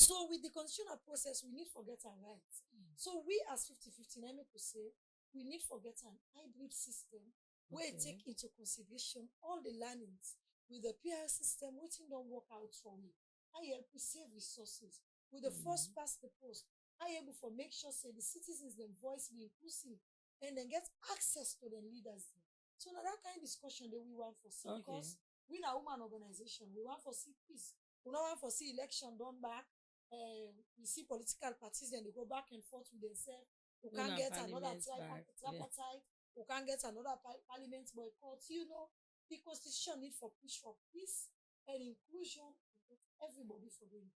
So with the constitutional process, we need to get our rights. So we as 50-50, I make to say, we need to get an hybrid system where it take into consideration all the learnings with the PR system, waiting don't work out for me. I help to save resources. With the first past the post, I able to make sure say the citizens their voice be inclusive and then get access to the leaders. So now that kind of discussion that we want for see because we are a woman organization, we want for see peace. We don't want for see election done back. We see political parties and they go back and forth with themselves. We can't get another tripartite. We can't get another parliament boycott. The constitution need for push for peace and inclusion to get everybody for doing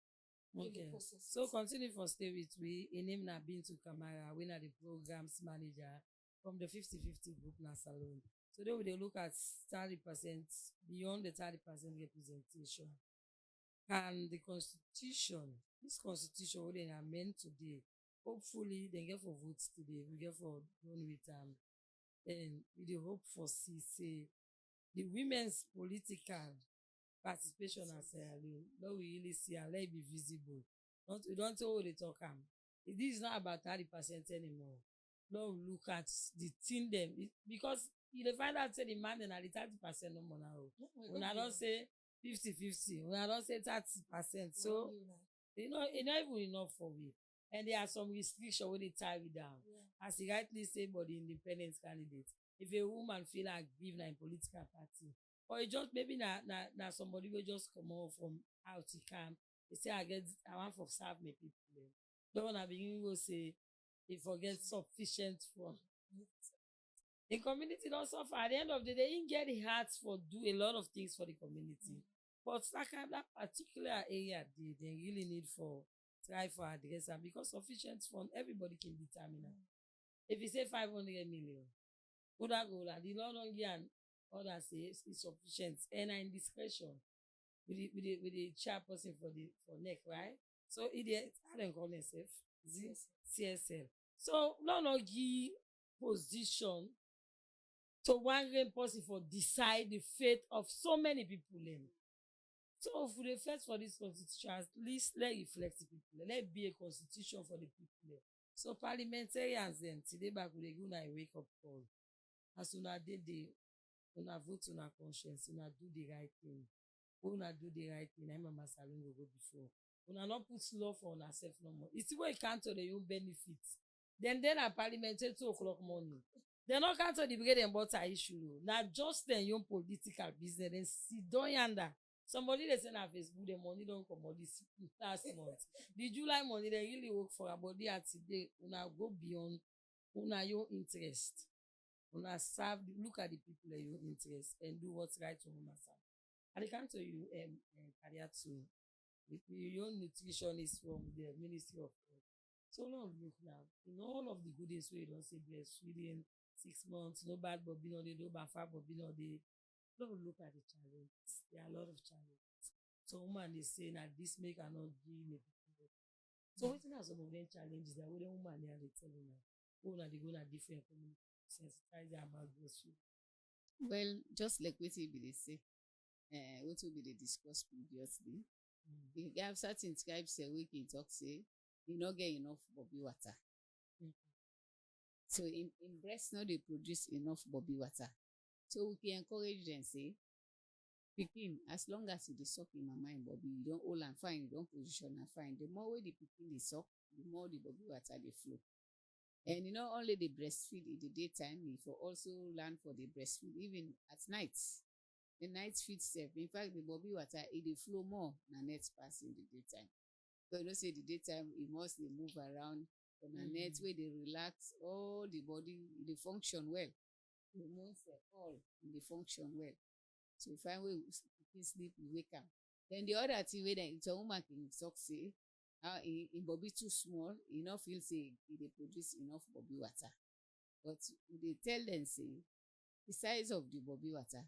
the process. So continue for stay with we. In name na been to Kamara, we are the programs manager from the 50-50 group na salon. So they will look at 30% beyond the 30% representation. And the constitution, this constitution what they are meant today, hopefully they get for votes today. We get for done with and we hope for say the women's political participation as Sierra Leone. Now we really see and let it be visible. We don't know what they talk am. This is not about 30% anymore. Now we look at the thing them because you find out say the man and the 30% no more now. When I don't say 50-50, when I don't say 30%. So it's not even enough for we. And there are some restrictions when they tie it down. As you rightly say, but the independent candidate, if a woman feel like give na political party, or it just maybe na somebody will just come out from out he camp, they say I want for serve my people. Don't wanna begin go say they forget sufficient for the community don't suffer. At the end of the day, he get the heart for do a lot of things for the community. But that particular area they really need for try for address and because sufficient fund everybody can determine it. If you say 500 million, would that go like the Lord and others say it's sufficient and in discretion with the chairperson for neck, right? So it how dem call themselves? CSL. So no give position to one great person for decide the fate of so many people dem. So for the first for this constitution, at least let reflect the people. Let be a constitution for the people dem. So parliamentarians dem today back we dey go na a wake up call. As una dey there, una vote una conscience, una do the right thing. Una do the right thing, na Mama Salon go go before. Una no put law for una self no more. You see where you count to the own benefit. Then na parliament till 2 o'clock morning. They no count to the bread and butter issue. Na just their own political business. Then sit down yonder. Somebody they say na Facebook, the money don't come out this last month. The July money they really work for a body at today. Una go beyond una your interest. Una serve, look at the people that your interest and do what's right to Mama Sam. And they come to you career too. Your nutritionist from the Ministry of Health. So now look now, in all of the good days where you don't say breastfeeding 6 months, no bad bobby no day, no bad fat bobby no day. Don't look at the challenges. There are a lot of challenges. So woman is saying that this make her not give me. So waiting are some of them challenges that we the woman they are telling her. Oh, now they go to different community sensitize about breastfeeding. Well, just like what we they say, what we they discuss previously. If you have certain tribes say we can talk say you not get enough bobby water. So in breast now they produce enough bobby water. So we can encourage them say, pikin, as long as you dey suck in mama and bobby, you don't hold and fine, you don't position and fine. The more way the pikin dey suck, the more the bobby water they flow. And you know, only the breastfeed in the daytime, you for also learn for the breastfeed even at night. The night feed self. In fact, the bobby water it dey flow more than net pass in the daytime. So you know, say the daytime it must they move around on a net where they relax all the body, they function well. The hormones all they function well. So if I will sleep, you wake up. Then the other thing where it's a woman can talk say, in bobby too small, enough feel say they produce enough bobby water. But they tell them say the size of the bobby water.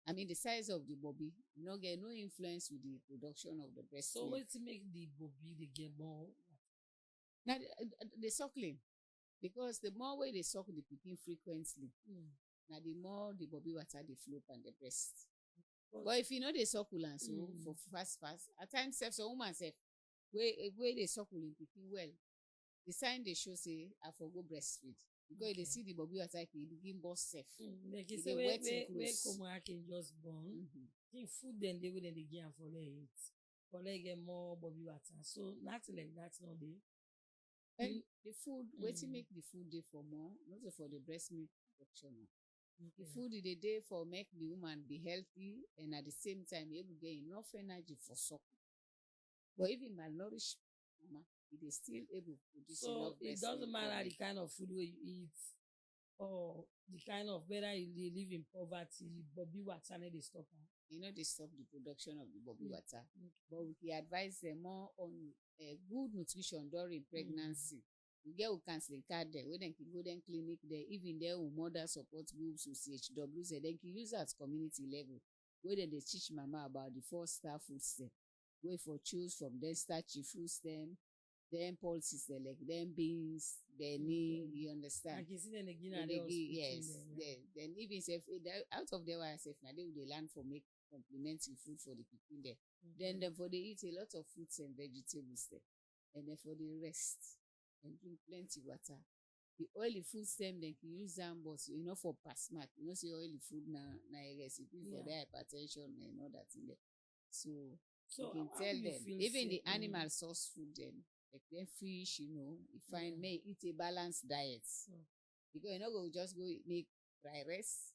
I mean the size of the bobby, you know, get no influence with the production of the breast. So what to make the bobby they get more? Now the suckling. Because the more way they suck the pikin frequently, now the more the bobby water they flow on the breast. But if you know they suckle and so for fast, at times self so woman self where they suckle in pikin well, the sign they show say I forgo breastfeed. Because they see the bobby water can begin burst self. Like you say where come I can just born. The food then they will then they give for their eat. For they get more bobby water. So nothing like that's not there. And the food, waiting make the food day for more, not for the breast milk production. The food is the day for make the woman be healthy and at the same time able to get enough energy for suckling. But even malnourished mama, it is still able to produce enough breast milk. So it doesn't matter the kind of food you eat or the kind of whether you live in poverty, bobby water they stop her. You know, they stop the production of the bobby water. But we advise them more on good nutrition during pregnancy. We get a counseling card there where they can go then clinic there, even there with mother support groups with CHWs, they can use that community level where they teach mama about the 4-star food stem. Where for choose from them starchy food stem, then pulses like them beans, benny, you understand? I can see them again. Yes. Then even if out of their self now they will learn for make complementary food for the people there. Then for they eat a lot of fruits and vegetables there. And then for the rest and drink plenty water. The oily food stem they can use them, but you know for pasmat, you know say oily food na a recipe for the hypertension and all that in there. So you can tell them even the animal source food then like then fish, you find may eat a balanced diet. Because you no go just go make fried rice.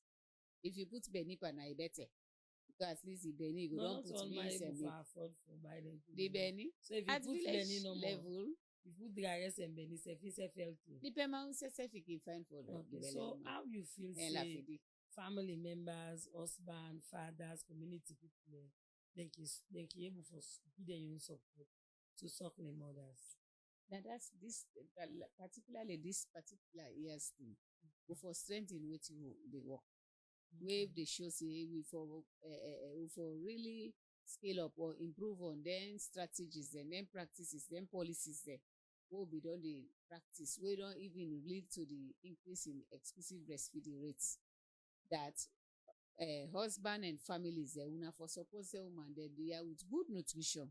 If you put benipa na e better. Because at least the Benny you don't put beans and meat. Afford for buy them. The Benny. So if you at put village Benny no level, you put dry rice and Benny, it's healthy. the payment you can find for the Okay, so how you feel say family members, husband, fathers, community people, they can able for give their own support to suckling mothers. Now that's this particularly this particular year's thing. Go for strengthening what they work. Where they show say we for really scale up or improve on then strategies then practices then policies there. What we don't the practice, we don't even lead to the increase in exclusive breastfeeding rates. That husband and families there una for support the woman they are with good nutrition,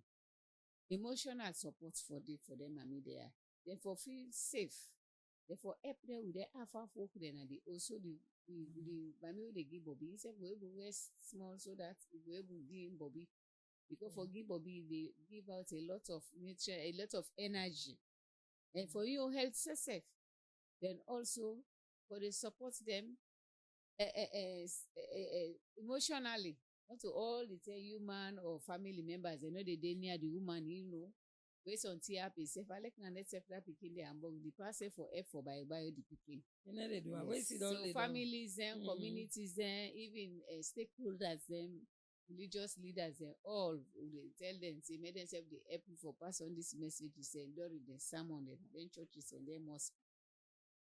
emotional support for them and they are. Then for feel safe. Therefore, help them with their half work then and also the mommy they give Bobby. Instead we able rest small so that we able give Bobby. Because for give Bobby they give out a lot of nature, a lot of energy. And for your health safe. Then also for the support them emotionally. Not to all the human or family members, they know they near the woman, based on TRP, if I like na let's say that picking the among the person for F for by the picking. They do. Yes. So families then, communities then, even stakeholders then, religious leaders then, all they tell them, say, make themselves the help for pass on this message, and during the sermon, then churches and then mosque.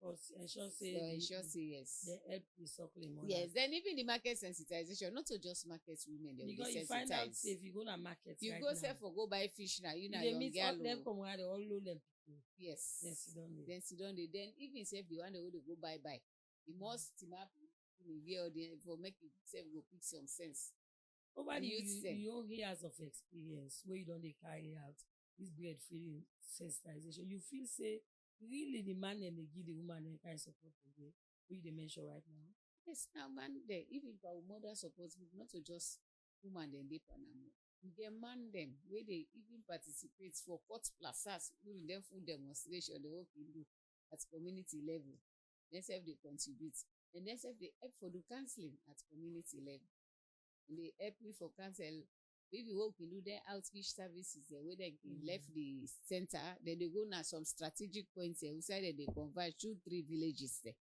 Ensure yes. They help the suckling mothers. Yes, then even the market sensitization, not to just market women, they because will be you find out sensitized. if you go to market, you right go now, sell for go buy fish now, you know they your meet girl. up them come around, they all low them people. Yes. Then sit down there. Then even if the one they go buy, you must team up for make yourself go pick some sense. Over your years of experience where you don't carry out this breastfeeding sensitization, you feel say really the man and they give the woman and kind of support the way we mention right now. Yes, now man there, even for mother support group, not to just woman then they panamo. You get man them where they even participate for 40 plazas during their full demonstration, the work you do at community level. Then self they contribute. And then self they help for the counseling at community level. And they help me for counsel. If you work in do their outreach services there where they left the center, then they go now some strategic points there, outside they converge 2-3 villages there.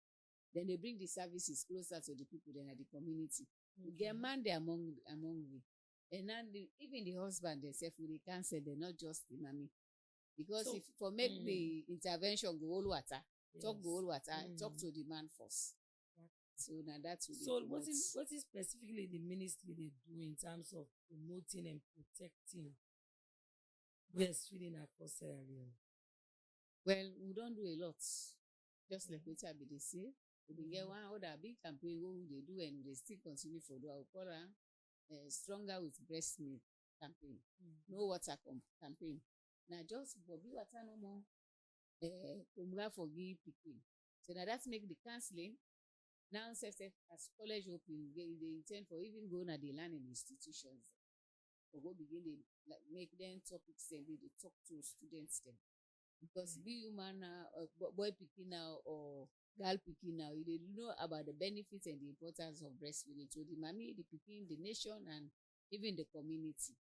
Then they bring the services closer to the people than at the community. You get man there among we. And now even the husband themselves with the cancer, they're not just the mommy. Because so, if for make the intervention go all water, talk go all water, talk to the man first. So now that's so what is specifically the ministry they do in terms of promoting and protecting breastfeeding across Sierra Leone? Well, we don't do a lot. Just like what I be they say. We get one other big campaign what they do and they still continue for do. I will call her Stronger with Breast Milk campaign. No water campaign. Now just Bobby water no more. Kumra for give picking. So now that's make the counseling. Now as college open, they intend for even going at the learning institutions. For go begin they like make them topics and they talk to students then. Because be human now, boy picking now or girl picking now, they know about the benefits and the importance of breastfeeding to the mommy, the picking, the nation, and even the community.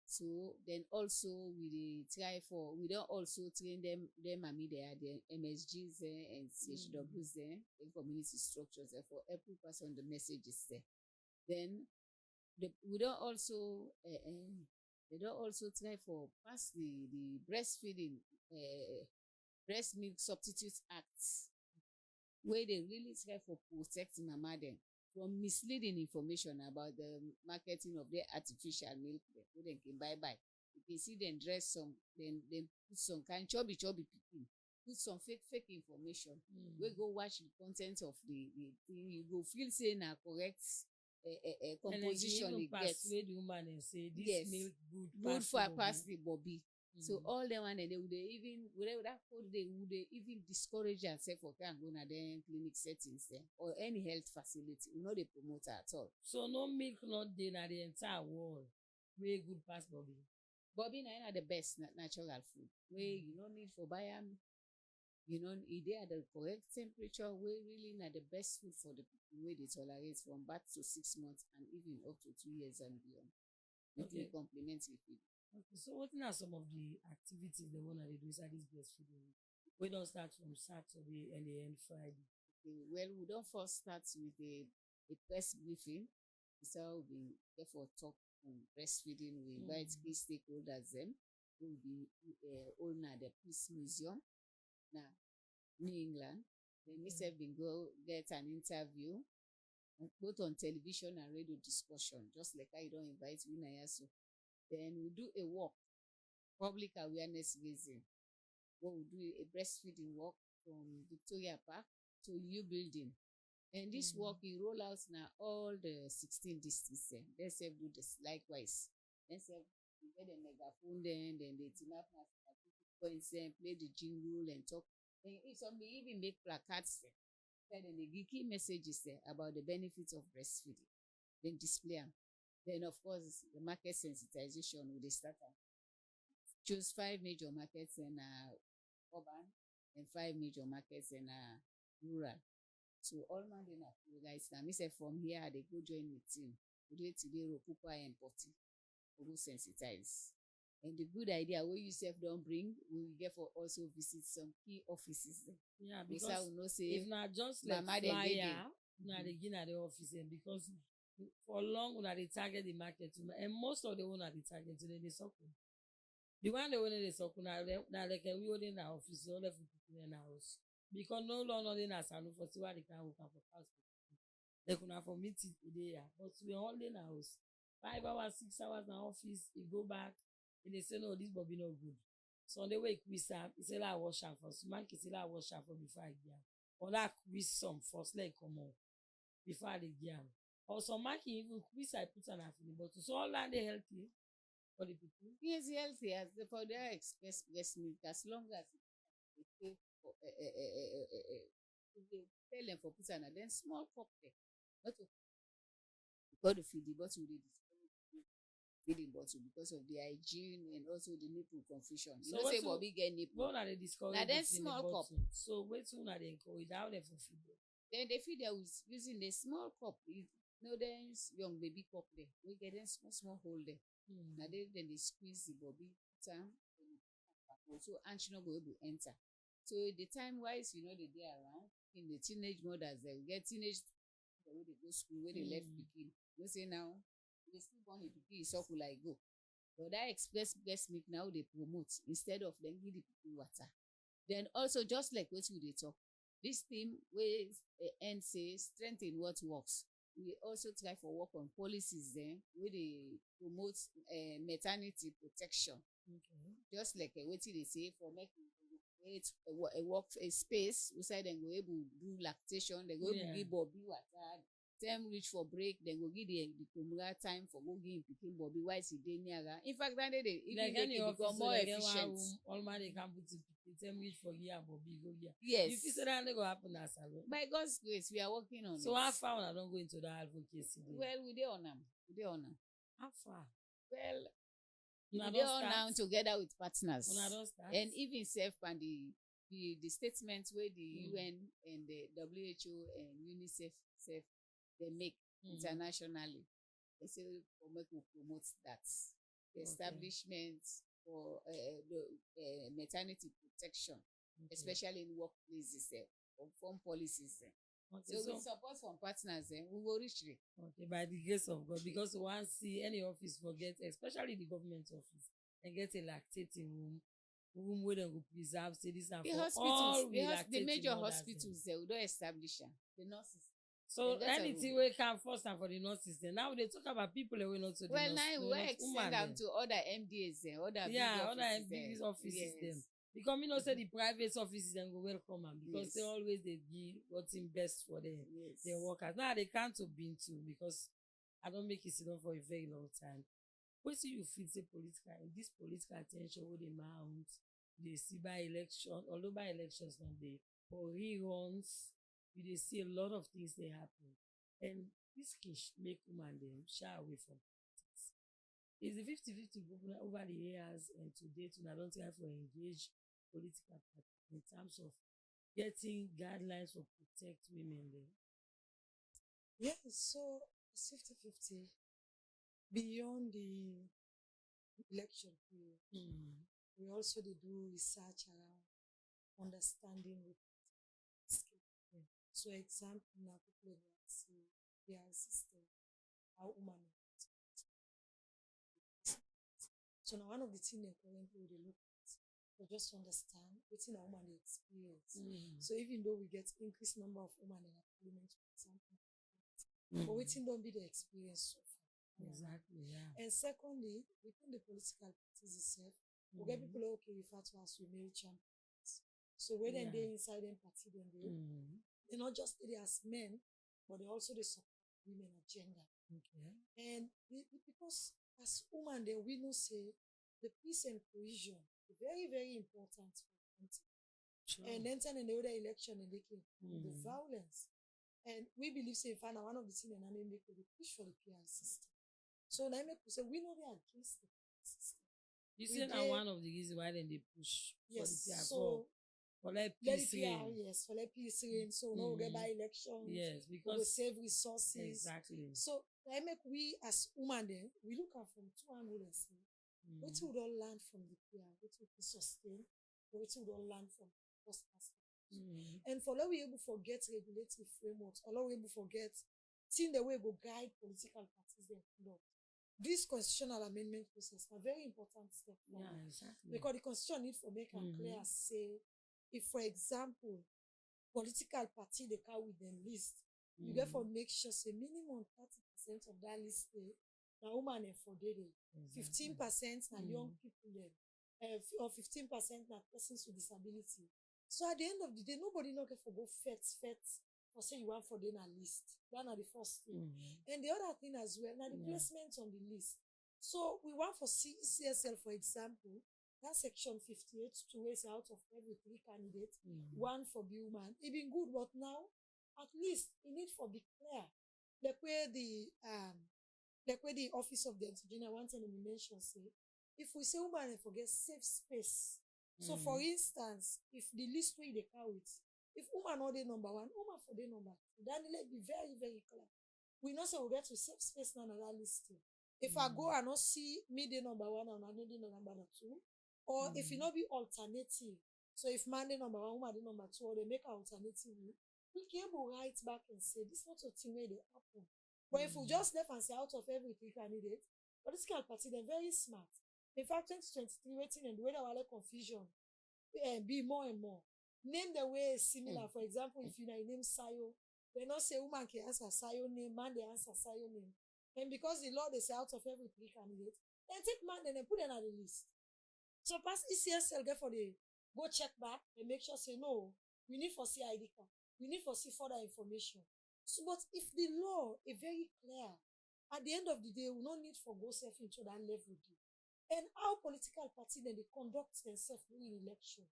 So then also we don't also train them mommy there, the MSGs there and CHWs there, and community structures there for every person on the messages there. Then we don't also they don't also try for pass the breastfeeding breast milk substitute acts where they really try for protect mama them from misleading information about the marketing of their artificial milk where they can buy. You can see them dress some, then put some kind chubby picking, put some fake information. We go watch the content of the thing, you go feel say na correct composition it gets. The woman and say this yes, milk good for pass the Bobby. So all them one and they would even whatever that code they would even discourage themselves for can go na them clinic settings there or any health facility. We know they promote at all. So no milk not there na the entire world. Very good pass Bobby. Bobby na the best natural food. Wey you no need for buy am. You know, e dey at the correct temperature. Wey really na the best food for the people wey dey tolerate from birth to 6 months and even up to 2 years and beyond. Make we complement the food. Okay, so what are some of the activities the one that they do inside this breastfeeding? We don't start from Saturday and they end Friday. Okay, well, we don't first start with a press briefing. So we therefore talk on breastfeeding. We invite key stakeholders them who will be owner the Peace Museum now New England. Then myself been go get an interview both on television and radio discussion, just like I don't invite me now. So then we do a walk, public awareness raising. Where we do a breastfeeding walk from Victoria Park to new building. And this walk we roll out now all the 16 districts. They say do this likewise. Then say we get a megaphone then they team up points and play the jingle and talk. And if somebody even make placards then they give key messages about the benefits of breastfeeding. Then display them. Then of course the market sensitization will start. Choose 5 major markets in urban and 5 major markets in rural. So all man dey na guys now. Me say from here they go join the team. We do it today Rokupa and Poti. We go sensitize. And the good idea where you self don't bring, we will get for also visit some key offices. Yeah, because we know say if not just like flyer, now they get at the office because for long when they target the market and most of the one at the target today they circle. The one they want they circle now they can we hold in our office, all of people in our house. Because no longer in a salon for why they can work for house. They could have for meeting today, but we all in our house. 5 hours, 6 hours in our office, you go back, and they say, no, this Bobby no good. So on the way, quiz am, he say, I wash am first. Man, he say, I wash am for before I get am. Or that quiz some first, like, come on, before they get am. Or some man can even quiz I put on a feeling, but so all that they healthy for the people. Yes, healthy as for their express breast milk, as long as they take tell them for put on then small cup there. Not to got to feed the bottle with feeding bottle because of the hygiene and also the nipple confusion. You know say Bobby get nipple. What are they discourage? Now then small cup. So wait till now they encourage how they for feed them. Then they feed them with using a small cup. You know then young baby cup there. We get them small hole there. Now then they squeeze the Bobby time. So ants not go able to enter. So the time wise, you know, they around in the teenage mothers, they will get teenage where they go school, where they left picking. You say now, they still want to pick circle like go. But that express breast milk now they promote instead of them give the people water. Then also just like what we talk, this team where and say strengthen what works. We also try for work on policies then where they promote maternity protection. Just like what they say for making a space inside them go able to do lactation, they go able to give Bobby water. Time reach for break, then go give the Kumura time for go give picking Bobby while he dey near. In fact, then they even make it become more efficient. All man they can put it time reach for here Bobby go here. Yes. If you say that they go happen as well. By God's grace, we are working on it. So how far when I don't go into the advocacy? Well, we dey on them. We dey on them. How far? Well, we dey on now together with partners. And even self and the statements where the UN and the WHO and UNICEF self they make internationally. They say we promote that. The establishment for the maternity protection, especially in workplaces, form policies. So with support from partners, we will reach it. Okay, by the grace of God, because once see any office forget, especially the government office, and get a lactating room where they will preserve. Say this and the for hospitals, all the major hospitals, we don't establish them. The nurses. So anything we can first and for the nurses. Then now they talk about people that we not to the well, now we extend them to other MDAs, other big offices. Them because me not say the private offices then go welcome them because they always they give what's in best for their workers. Now they can't have been to because I don't make it sit down for a very long time. What see you feel say political in this political attention where they mount, they see by election, although by elections when they for reruns. You see a lot of things they happen, and this can make women them shy away from politics. Is the 50-50 popular over the years and to date, and I don't think I for engage political party in terms of getting guidelines for protect women there. Yes, so it's 50-50. Beyond the election period, we also dey do research around understanding with skill. So example now people dey say their system, how woman. So now one of the things they currently dey look at to just understand wetin a woman dey experience. So even though we get increased number of women in our parliament, for example, but wetin don be the experience so far. Exactly, yeah. And secondly, within the political parties itself, we get people who okay refer to as female champions. So when they inside them party, then they not just they as men, but they also they support women agenda. Okay. And because as women, then we know say the peace and cohesion very, very important for the country. Sure. And then in the other election and they came the violence. And we believe say in fact one of the things that make we push for the PR system. So now make we say we know they are against the PR system. You say that one of the reasons why then they push for the PR for let peace reign. Yes, for let peace reign. So no get by elections. Yes, because we save resources. Exactly. So I make we as women then we look at from two angles and say what we don't learn from the PR, what we sustain, what we don't learn from first aspect. And for that we able to forget regulatory frameworks, or we able to forget seeing the way go guide political parties then this constitutional amendment process a very important step forward. Yeah, exactly. Because the constitution need to make it clear say if for example political party they carry with them list, you get for make sure say minimum 30% of that list now woman and for day 15% now young people then or 15% now persons with disability. So at the end of the day, nobody not get for go fet for say you want for them a list. That are the first thing. And the other thing as well, now the placement on the list. So we want for CSL, for example, that section 58 to waste out of every 3 candidates, one for be woman. It been good, but now at least it need for be clear. Like where the office of the engineer one time we mentioned say, if we say woman and forget safe space. So for instance, if the list way they carry it, if woman or the number 1, woman for the number 2, then let be very, very clear. We know say we get to safe space now another listing. If I go and not see me the number 1 and I know the number 2, or if it not be alternative. So if man the number 1, woman the number 2, or they make an alternative, we can able write back and say this not a thing where they happen. But if we just left and say out of every 3 candidates, political party they're very smart. In fact, 2023 waiting and the way that will confusion be more and more. Name the way similar. For example, if you name Sayo, they not say woman can answer Sayo name, man they answer Sayo name. And because the law they say out of every 3 candidates, they take man and they put them on the list. So pass ECSL get for the go check back and make sure say no, we need for see ID card, we need for see further information. So but if the law is very clear, at the end of the day, we no need for go self into that level. And how political party then they conduct themselves during election.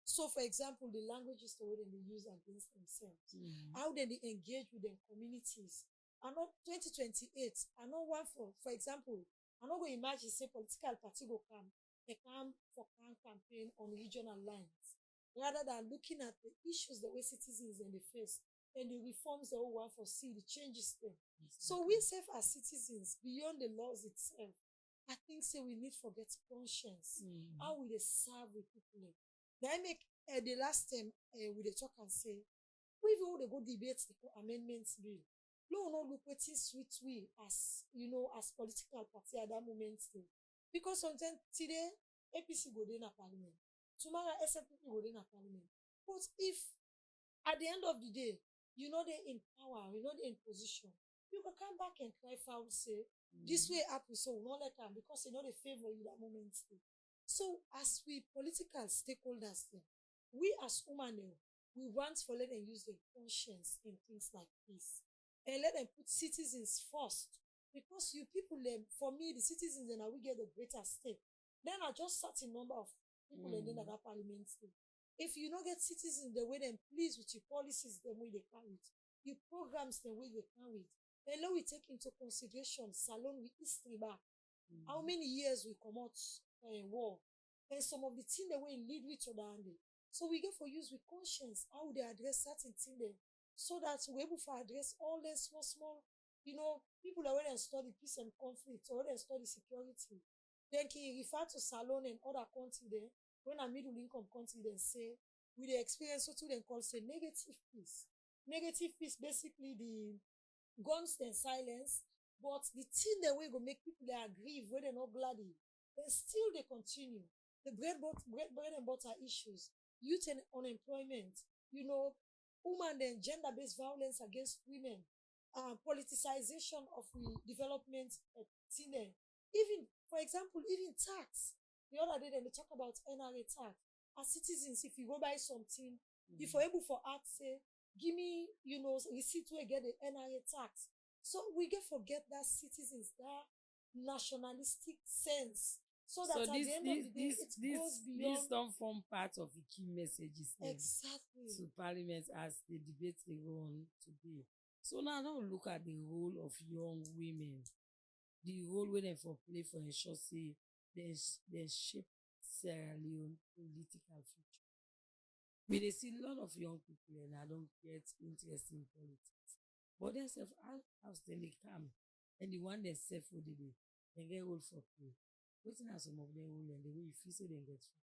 So, for example, the languages the way they use against themselves, how they engage with their communities. And not 2028, I know one for example, I'm not going to imagine say political party go come, they come for campaign on regional lines, rather than looking at the issues the way citizens in the face and the reforms they all want for see the changes there. So we self as citizens beyond the laws itself, I think say we need to get conscience. How we they serve with people. Then I make the last time we they talk and say, we will they go debate the amendments bill. No, no look what is sweet we as you know as political party at that moment still. Because sometimes today APC go in a parliament, tomorrow SNP go in a parliament. But if at the end of the day, you know they're in power, you know they're in position, you can come back and cry foul say this way happen so we not let them because you know they favor you that moment still. So as we political stakeholders then, we as women we want for let them use their conscience in things like this. And let them put citizens first. Because you people them, for me, the citizens then we get the greater stake. Then are just certain number of people in that parliament state. If you don't get citizens the way them please with your policies the way they carry it, your programs the way they carry it, and now we take into consideration salon with history back. How many years we come out war? And some of the things the way lead with other hand. So we get for use with conscience how they address certain things there, so that we're able to address all the small, people that when they study peace and conflict or when they study security, then can refer to Salon and other countries there, when a middle income country then say, with the experience what they call say negative peace. Negative peace basically the guns and silence, but the thing that way go make people they agree when they're not gladdy, then still they continue. The bread and butter issues, youth and unemployment, woman and gender-based violence against women, politicization of the development thing there. Even, for example, even tax. The other day, then they talk about NRA tax. As citizens, if you go buy something, if you're able for ask, say, give me, receipt where get the NRA tax. So we get forget that citizens, that nationalistic sense. So that at the end of the day, it goes beyond. This don't form part of the key messages exactly to Parliament as the debate they go on today. So now look at the role of young women, the role when they for play for ensure say they shape Sierra Leone political future. We dey see a lot of young people and I don't get interest in politics, but they self house then they come and the one they self for the day they get role for play. Wetin are some of them role and the way you feel say they get for?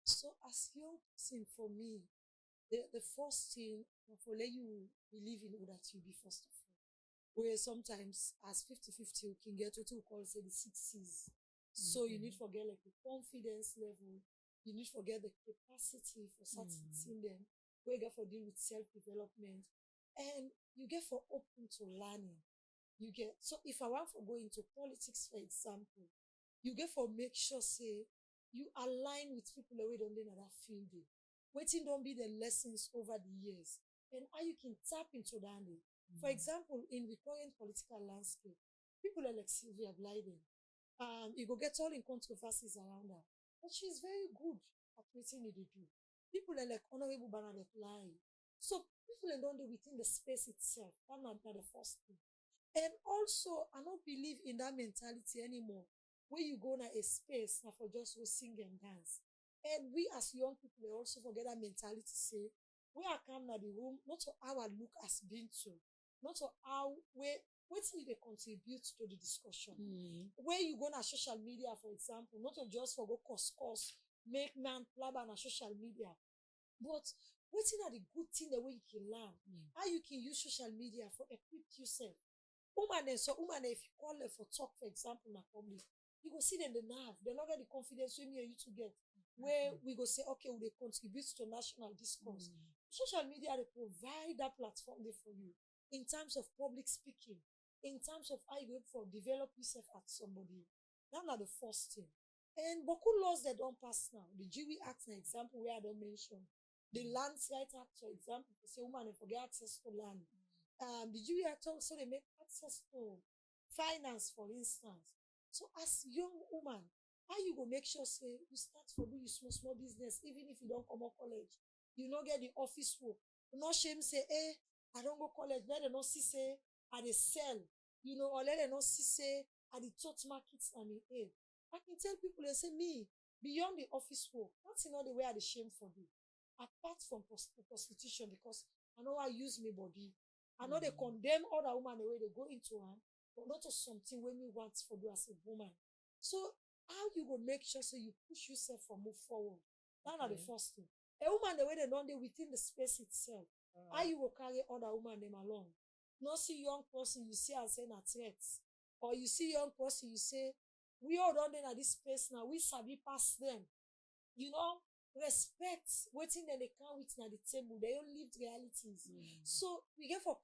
So as young person for me, the first thing for let you believe in who that you be first of all. Where sometimes as 50-50 you can get to what we call say the 6 C's. So you need to forget like the confidence level, you need to forget the capacity for certain thing then, where you get for deal with self-development, and you get for open to learning. You get so if I want to go into politics, for example, you get for make sure say you align with people that we don't in that field. Waiting don't be the lessons over the years and how you can tap into that. For example, in the current political landscape, people are like Sylvia Blyden. You go get all in controversies around her, but she's very good at what they do. People are like Honorable Bernadette Lai. So people are don't do within the space itself. That's not the first thing. And also, I don't believe in that mentality anymore. Where you go na a space now for just go sing and dance. And we as young people they also forget that mentality say, we are come na the room, not to how our look has been to, not to how what they contribute to the discussion. Where you go on social media, for example, not to just for go course, make man blabber on social media, but waiting at the good thing the way you can learn, how you can use social media for equip yourself. Woman, if you call them for talk, for example, in a public, you go see them the nerve, they not get the confidence we me and you to get. Where we go say, okay, will they contribute to national discourse? Social media they provide that platform there for you in terms of public speaking, in terms of how you go for develop yourself at somebody. That's not the first thing. And Boku laws that don't pass now. The Jewy Act, an example where I don't mention. The Land Right Act, for example, to say woman they forget access to land. The Jewy Act also they make access to finance, for instance. So as young woman, how you go make sure say you start for do your small business, even if you don't come out college, you not get the office work. You not shame say, I don't go college. Let them not see say I dey sell, or let them not see say I the church markets and I can tell people they say me beyond the office work, that's not the way I dey shame for you. Apart from prostitution, because I know I use my body. I know they condemn other women the way they go into one, but not to something when me want for you as a woman. So how you go make sure so you push yourself for move forward? That's not the first thing. A woman the way they don't within the space itself. How you will carry other women them along? Not see young person you see and say na threats, or you see young person you say we all don't at this space now. We sabi pass them. Respect waiting that they can't wait at the table. They don't live realities. So we get for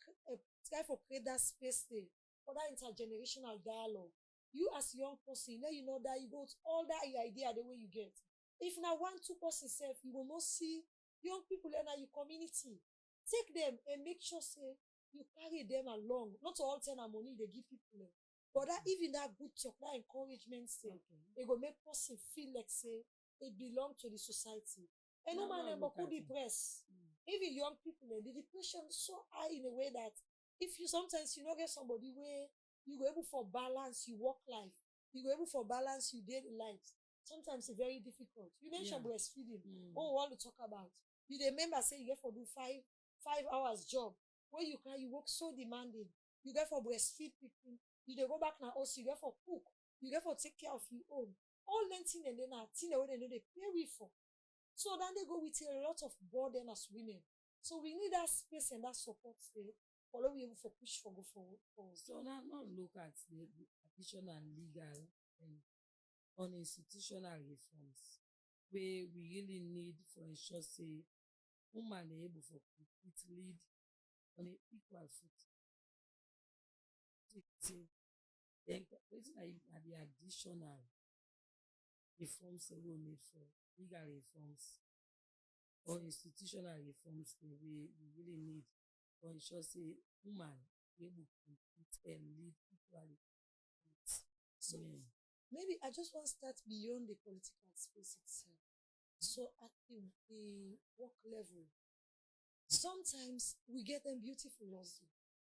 try for create that space there for that intergenerational dialogue. You as young person, let you know that you go to all that idea the way you get. If now 1-2 person self, you will most see young people in your community. Take them and make sure say you carry them along. Not all ten money they give people. But that even that good talk, that encouragement say, it will make person feel like say it belong to the society. And no man could depress. Even young people, the depression is so high in a way that if you sometimes you not get somebody where you go able for balance, you work life, you go able for balance your daily lives. Sometimes it's very difficult. You mentioned breastfeeding. What we want to talk about. You remember say you get for do five hours job where you work so demanding. You get for breastfeed people. You dey go back now also you get for cook. You get for take care of your own. All them things and then thing that they know they pay we for. So then they go with a lot of burden as women. So we need that space and that support there. For we able for push for go forward. So now not look at the additional legal and uninstitutional reforms where we really need for ensure say women are able for complete lead on an equal foot. Then wetin are the additional reforms we will need for legal reforms or institutional reforms we really need to ensure say women able to compete and lead equally. So maybe I just want to start beyond the political space itself. So at the work level, sometimes we get them beautiful laws.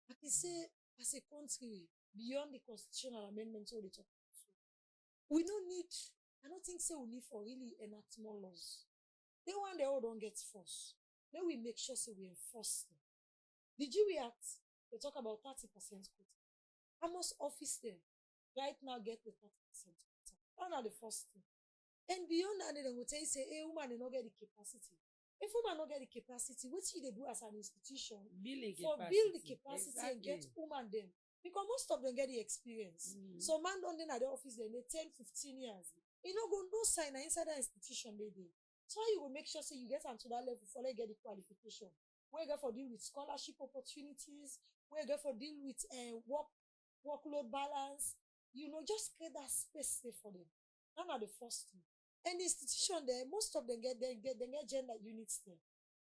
I can say as a country, beyond the constitutional amendments all the talk about, we don't need, I don't think so we need for really enact more laws. They want they all don't get force. Then we make sure so we enforce them. Did you react? They talk about 30% quota. How much office there right now get the 30% quota? That's not the first thing. And beyond that, they will tell you say, hey, woman, they don't get the capacity. If woman don't get the capacity, what should they do as an institution build the capacity and get woman them? Because most of them get the experience. So man don't at the office then they 10, 15 years. You know, go no sign inside that institution they do. So you will make sure so you get onto that level for they get the qualification. Where you go for deal with scholarship opportunities, where you go for deal with workload balance, you know, just create that space there for them. That's not the first thing. And the institution there, most of them get gender units there.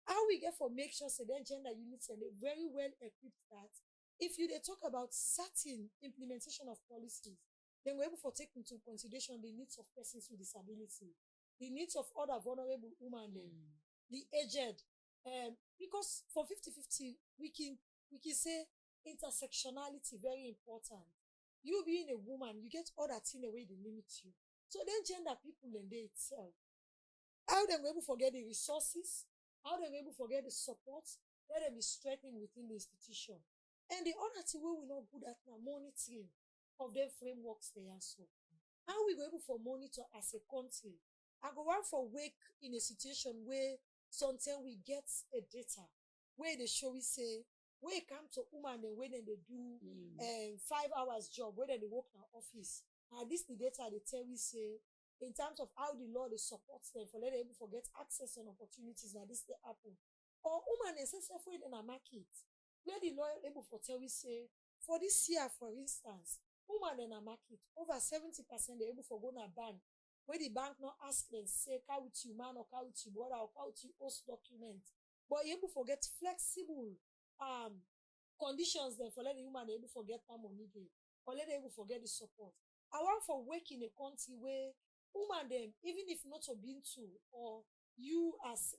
How we get for make sure so then gender units and they very well equipped that if you they talk about certain implementation of policies, then we're able to take into consideration the needs of persons with disability, the needs of other vulnerable women, the aged. Because for 50-50, we can say intersectionality very important. You being a woman, you get other things the way they limit you. So then gender people in they itself. How them able to forget the resources, how them able to forget the support, let them be strengthened within the institution. And the other thing we not good at now, monitoring of their frameworks they are so. How we go able for monitor as a country? I go out for work in a situation where sometimes we get a data where they show we say where it come to woman and when they do 5 hours job, whether they work in office. And this the data they tell we say in terms of how the law they support them for let them able to get access and opportunities that this they happen. Or woman they say self in a market. Where the law able to tell we say for this year, for instance, woman in a market, over 70% they able to go to a bank, where the bank not ask them say car with you man or car with you brother or car with you host document. But you able to get flexible conditions then for let the woman able to get that money there, or let them able to get the support. I want for work in a country where woman them, even if not to been to, or you as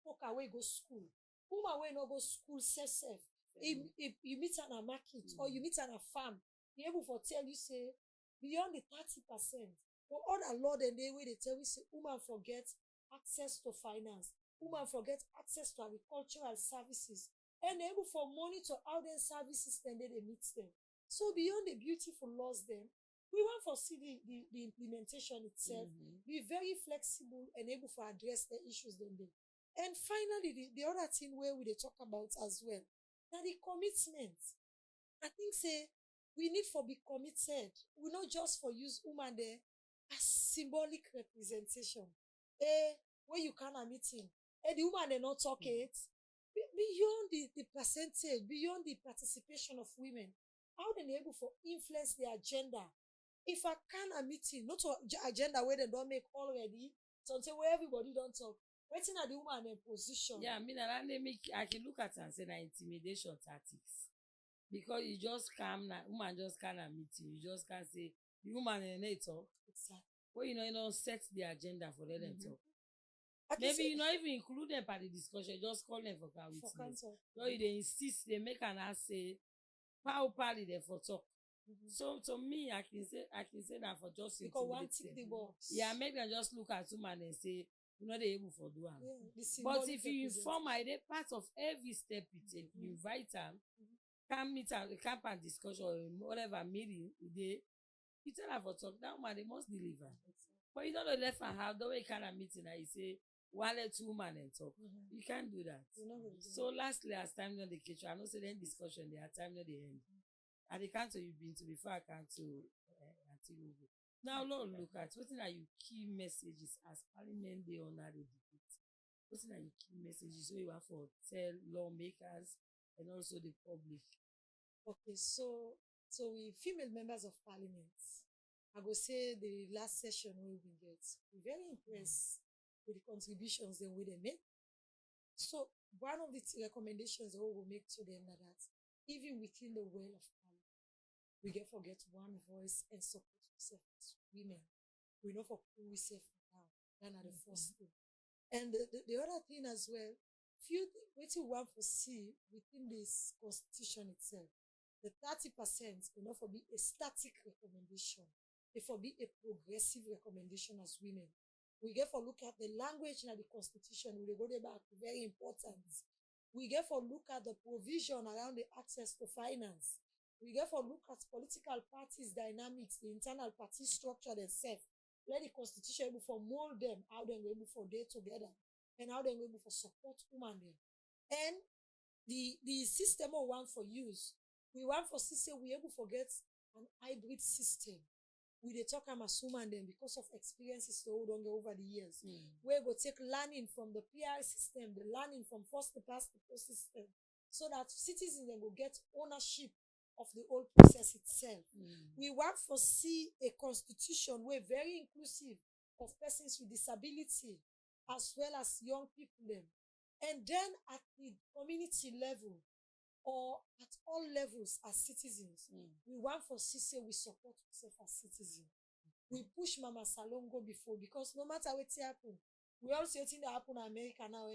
worker way go school, woman way not go school self. If you meet on a market or you meet on a farm, be able to tell you say beyond the 30%, but other law then they way they tell you say woman forget access to finance, woman forget access to agricultural services, and they able for monitor how their services then they meet them. So beyond the beautiful laws then, we want to see the implementation itself, be very flexible and able to address the issues then they. And finally, the other thing where we they talk about as well, now the commitment. I think say we need for be committed. We not just for use woman there as symbolic representation. Where you can a meeting, the woman they not talk it. Beyond the percentage, beyond the participation of women, how they able for influence the agenda. If I can a meeting, not to agenda where they don't make already, something where everybody don't talk. Waiting at the woman in position. Yeah, I mean, I can look at it and say that intimidation tactics. Because you just come, woman just can't meet you. You just can't say, the woman in a talk. Exactly. Well, you don't set the agenda for them talk. Maybe you not even include them part of the discussion, just call them for witness. So they insist, they make an ask say, how party they for talk. So to me, I can say that for just Because one intimidate tick the them. box. Yeah, make them just look at woman and say, you know, they able for do am. Yeah, the But symbolic if you inform her, representation. they part of every step you take. You invite her, can meet her, camp and discussion or whatever meeting they. You tell her for talk that woman they must deliver. But you don't know left and half the way kind of meeting that you say one let two woman and talk. You can't do that. So lastly, as time on the kitchen, I know say then discussion there, time on the end. And the council you've been to before I can to until you go. Now Lord look at what are your key messages as parliament they honor the debate. What are your key messages so you have for tell lawmakers and also the public? Okay, so we female members of parliament, I go say the last session we get, we're very impressed with the contributions that we make. So one of the recommendations we will make to them that even within the well of parliament, we get forget one voice and support ourselves as women. We know for who we say for now. That are the first thing. And the other thing as well, few what you want to see within this constitution itself, the 30% will not for be a static recommendation. It for be a progressive recommendation as women. We get for look at the language in the constitution. We go there back, very important. We get for look at the provision around the access to finance. We get for look at political parties dynamics, the internal party structure themselves. Let the constitution able for mold them, how they able for day together, and how they able for support women them. And the system we want for use, we want for system we able to get an hybrid system. We dey talk am as woman them because of experiences to hold on over the years. We go take learning from the PR system, the learning from first to past the post system, so that citizens then will get ownership of the whole process itself. We want for see a constitution where very inclusive of persons with disability as well as young people them. And then at the community level or at all levels as citizens, we want for see say we support ourselves as citizens. We push Mama Salongo before because no matter what happen, we all see wetin dey happen in America now,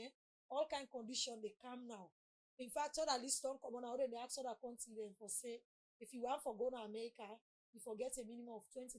all kind condition they come now. In fact, other list don't come on out and they ask other country then for say if you want for go to America, you forget a minimum of $20,000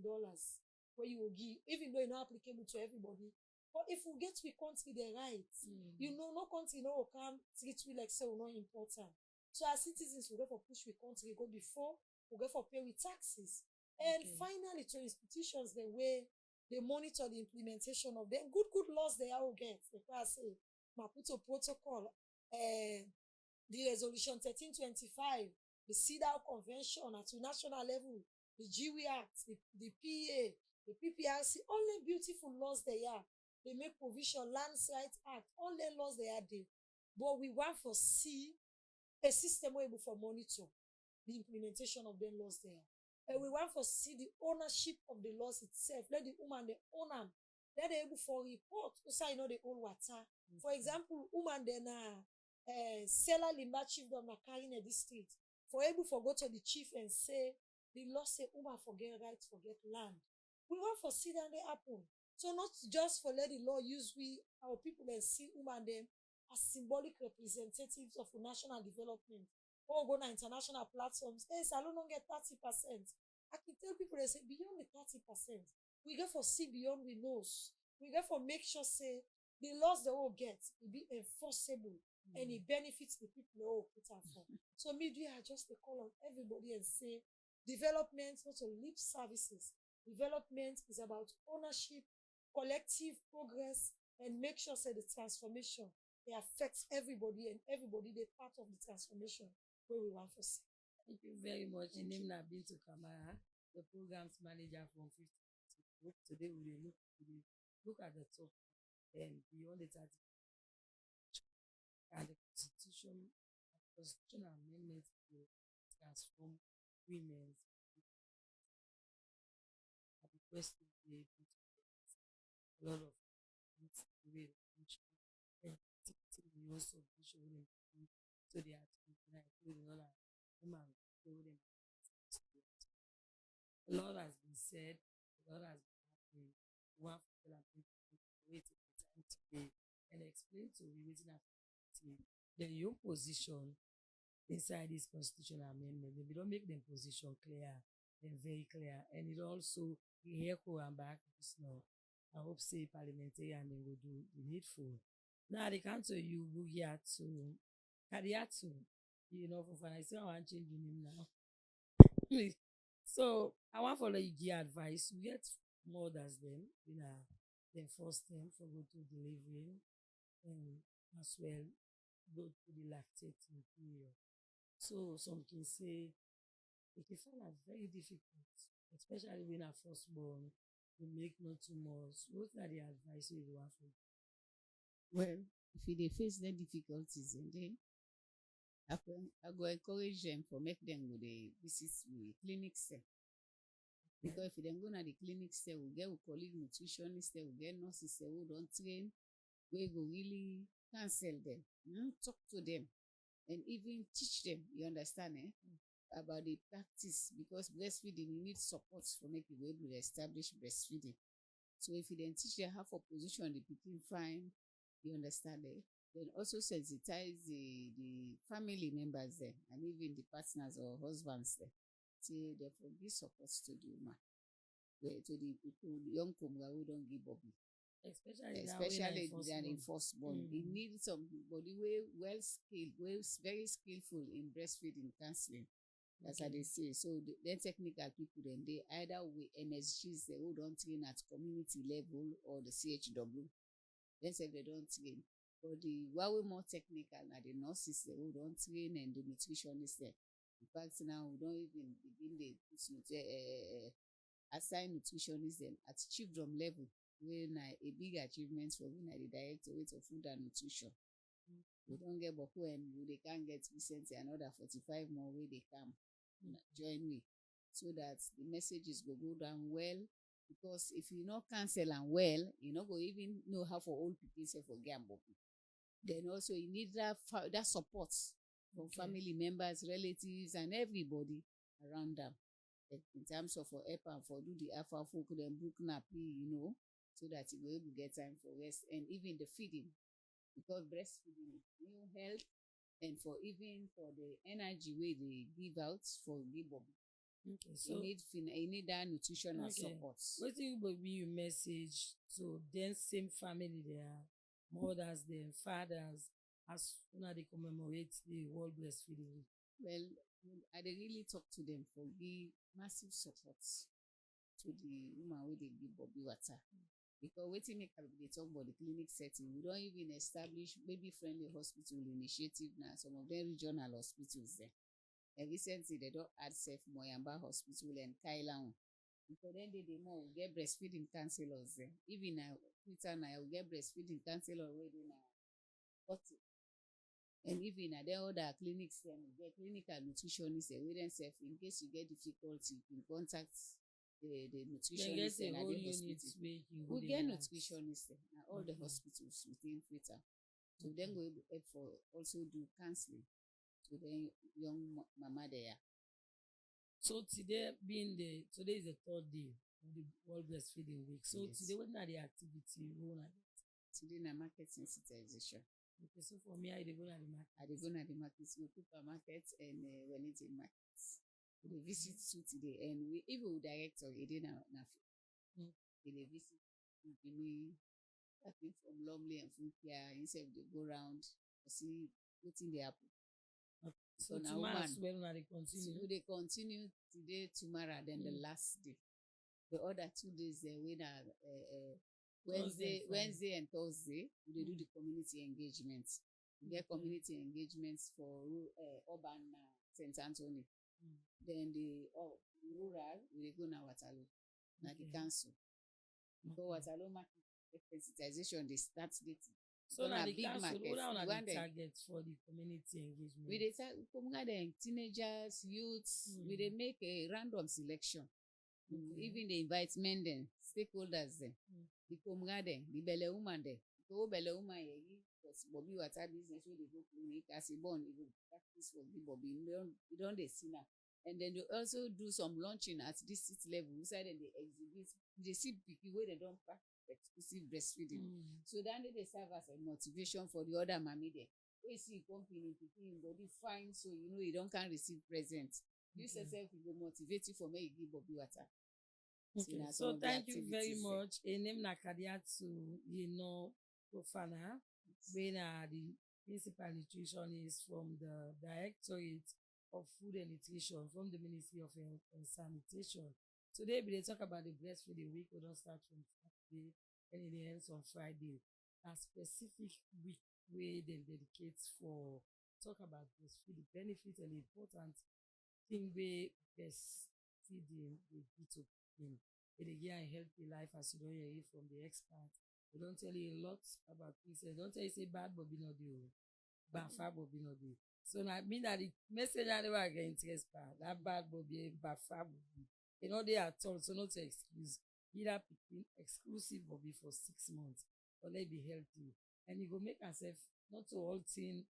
where you will give, even though it's not applicable to everybody. But if we get we country the right, you know, no country no will come treat we like say we're not important. So as citizens, we go for push we country go before, we go for pay with taxes. And finally, to institutions the way they monitor the implementation of them. Good laws they all get. Like I say, Maputo Protocol, the resolution 1325, the CEDAW Convention at national level, the GW Act, the PA, the PPRC, all the beautiful laws they are. They make provision, Lands Rights Act, all the laws they are there. But we want to see a system where we for monitor the implementation of the laws there. And we want to see the ownership of the laws itself. Let the woman they own them. Let they able for report. Also, you know they own water. For example, woman then Sierra Leone chiefdom na carrying a district. For able for go to the chief and say the law say woman forget rights, forget land. We want for see that they happen. So not just for let the law use our people and see women them as symbolic representatives of national development. Or go to international platforms. Hey, Salon don't get 30%. I can tell people they say beyond the 30%. We get for see beyond we knows. We get for make sure say the laws they all get will be enforceable and it benefits the people they all put out for. So media just a call on everybody and say development not to lip services. Development is about ownership, collective progress, and make sure say the transformation it affects everybody and everybody they part of the transformation where we want to see. Thank you very much. The name na Bintu Kamara, the programs manager from 50 Group. Today we will look at the top and beyond the 30 and the constitutional amendments to transform women's at the question we a lot of things the way the country and we also show them so they are to include another woman show them a lot has been said, a lot has been happening. One people are wait the time to pay and explain to you waiting at the your position inside this constitutional amendment. If we don't make them position clear, then very clear, and it also echo and back. No, I hope say parliamentarian they will do the needful. Now they come to you go here to Kadiatu, for I say I want change the name now. So I want follow you give advice. We get mothers them, then first them for go to delivering and as well go to the lactating period. So some can say it can find it very difficult, especially when I first born, to make no too much. What are the advice you want for? Well, if they face the difficulties, and then I go encourage them for make them go the visit the clinic cell. Because if they go to the clinic cell, we get colleague nutritionists, we get nurses who don't train, we go really counsel them, talk to them, and even teach them. You understand, about the practice, because breastfeeding you need support for make you able to establish breastfeeding. So if you then teach them how for position the pikin fine, you understand, then also sensitize the family members there and even the partners or husbands there. Say therefore give support to the woman, to the young Kumra who don't give up. Especially than in firstborn. It needs somebody well skilled, very skillful in breastfeeding counseling. That's how they say. So then technical people then they either with MSGs they who don't train at community level or the CHW. Then say they don't train. But the while we're more technical now, the nurses they who don't train and the nutritionists there. In fact now we don't even begin the assign nutritionists then at chiefdom level. When a big achievement for when the Directorate of Food and Nutrition. We don't get Boku and they can't get recently another 45 more where they come join me. So that the messages go down well. Because if you not cancel and well, you not go even know how for old people say for gamble. Then also you need that support from family members, relatives, and everybody around them. In terms of for help and for do the alpha folk then book nappy, so that you will able to get time for rest and even the feeding, because breastfeeding new health and for even for the energy way they give out for the body. Okay, so you need that nutritional support. What do you be your message to then same family there, mothers then fathers as they commemorate the World Breastfeeding Week? Well, I really talk to them for the massive support to the woman where they give bobby water. Because waiting make they talk about the clinic setting, we don't even establish baby-friendly hospital initiative now. Some of them regional hospitals there. And recently they don't add Safe Moyamba Hospital and Kailan. Because then they more get breastfeeding counselors there. Even now, Twitter now we get breastfeeding counselor already now. And even at the other clinics, then we get clinical nutritionists and we then say in case you get difficulty, you can contact the nutritionist and at the hospital. We get nutritionists at all the hospitals within Twitter. So then we help for also do counseling to the young mama there. So today is the third day of the World Breastfeeding Week. So today what are the activity? Today na market sensitization. Okay, so for me, I go to the market. I go to the markets, Kupa market and Wellington markets. We visit two today, and we even director Edina Nafi. They visit me, starting from Lumley and Funkia. Instead they go around to see what's in the apple. So tomorrow as well, they continue. So they continue today, tomorrow, then the last day. The other 2 days they win Wednesday and Thursday, they do the community engagements. We get community engagements for urban St. Anthony. Then the rural, we go now Waterloo, na the council. Because Waterloo market sensitization, they start dating. So now the council, what are the targets for the community engagement? We dey teenagers, youths, we dey make a random selection. Even they invite men then, stakeholders then, the comrade then, the belle woman then. Go belle woman because Bobby water business where they go clinic as a born, they go practice for the Bobby. You don't they see now. And then they also do some launching at district level. Inside then they exhibit, they see people where they don't practice exclusive breastfeeding. So then they serve as a motivation for the other mommy there. wey see company pikin body fine, so you know you don can receive present. You yourself go motivate you for make you give Bobby water. Okay. So thank you very much. A name na Kadiatu, Profana, when the principal nutritionist from the Directorate of Food and Nutrition from the Ministry of Health and Sanitation. Today we dey talk about the breastfeeding week. We don't start from Saturday and it ends on Friday. A specific week where they dedicate for talk about breastfeeding benefits and important thing where breastfeeding will be to him. It again a healthy life as you don't hear it from the expert. They don't tell you a lot about things. They don't tell you say bad Bobby no do, bad far Bobby no do. So I mean that the message I never get interest that bad Bobby, bad far Bobby. You know they are told so not to excuse. Either picking exclusive Bobby for 6 months or let be healthy. And you go make yourself not to all thing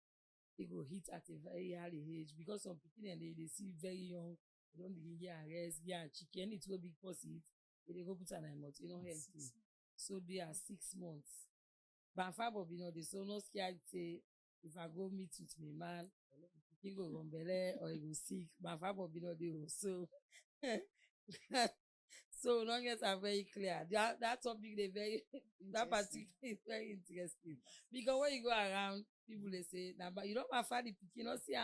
they go hit at a very early age because some people and they see very young, they don't begin get arrest, get chicken, it will be possible. They go put an amount, you know, healthy. So they are 6 months. But far Bobby no they so no scared say if I go meet with me man, he go run belly or he go sick. But far Bobby no they so so long as I'm very clear. That topic they very that particular is very interesting. Because when you go around, people they say, nah, but you don't have the pikin, not see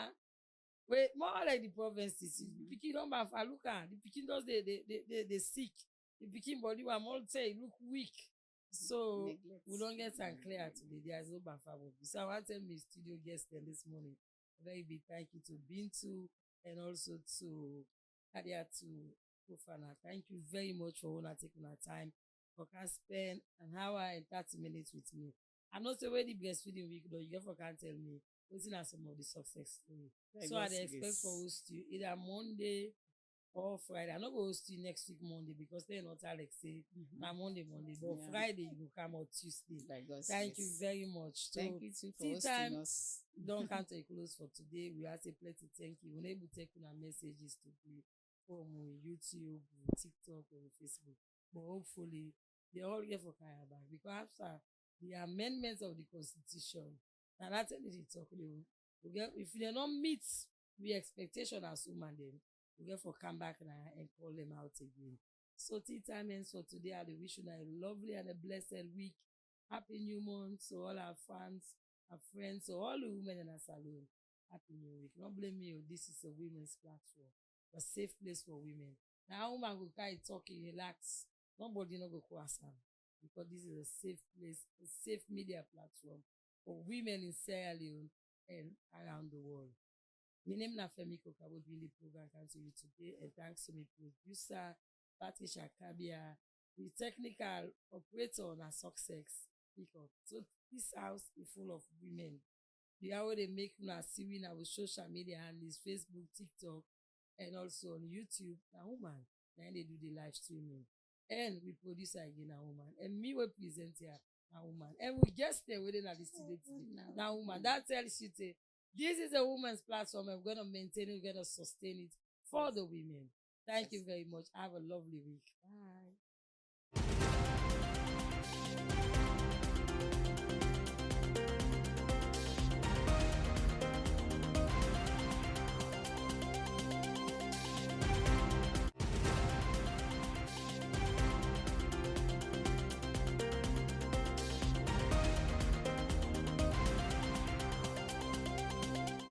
wait, more like the provinces. The pikin don't have look at the pikin does they sick. The pikin body will all say look weak. So we don't get some clear today. There is no Bafa. So I want to tell my studio guest then this morning. A very big thank you to Bintu and also to Kadiatu Profana. Thank you very much for taking our time for can spend an hour and 30 minutes with me. I'm not saying where the breastfeeding week though. You can tell me what's in some of the success story. So I expect for host you either Monday or Friday. I'm not going to host you next week Monday because they're not Alex say now Monday. But Friday you will come out Tuesday. Thank you very much. So, thank you too for hosting us. Don't count to close for today. We have to plenty thank you. We're able to take our messages to be from YouTube, TikTok, or Facebook. But hopefully they all get for Kaya back because after the amendments of the Constitution, and that's what they talk we get if they don't meet the expectation as women then we get for come back now and call them out again. So Teatime ends for today. I wish you a lovely and a blessed week. Happy new month to all our fans, our friends, to all the women in our salon. Happy new week. Don't blame me. This is a women's platform, a safe place for women. Now woman go kind talking, relax. Nobody no go cross them because this is a safe place, a safe media platform for women in Sierra Leone and around the world. My name is Femi Koka will be in the program to you today, and thanks to my producer, Patricia Kabia, the technical operator on our success. So this house is full of women. The how they make una see we now with social media handles, Facebook, TikTok, and also on YouTube. Now woman, then they do the live streaming. And we produce again a woman. And me will present here a woman. And we just stay within the studio today. Now woman, that tells you this is a woman's platform and we're gonna maintain it, we're gonna sustain it for the women. Thank you very much. Have a lovely week. Bye.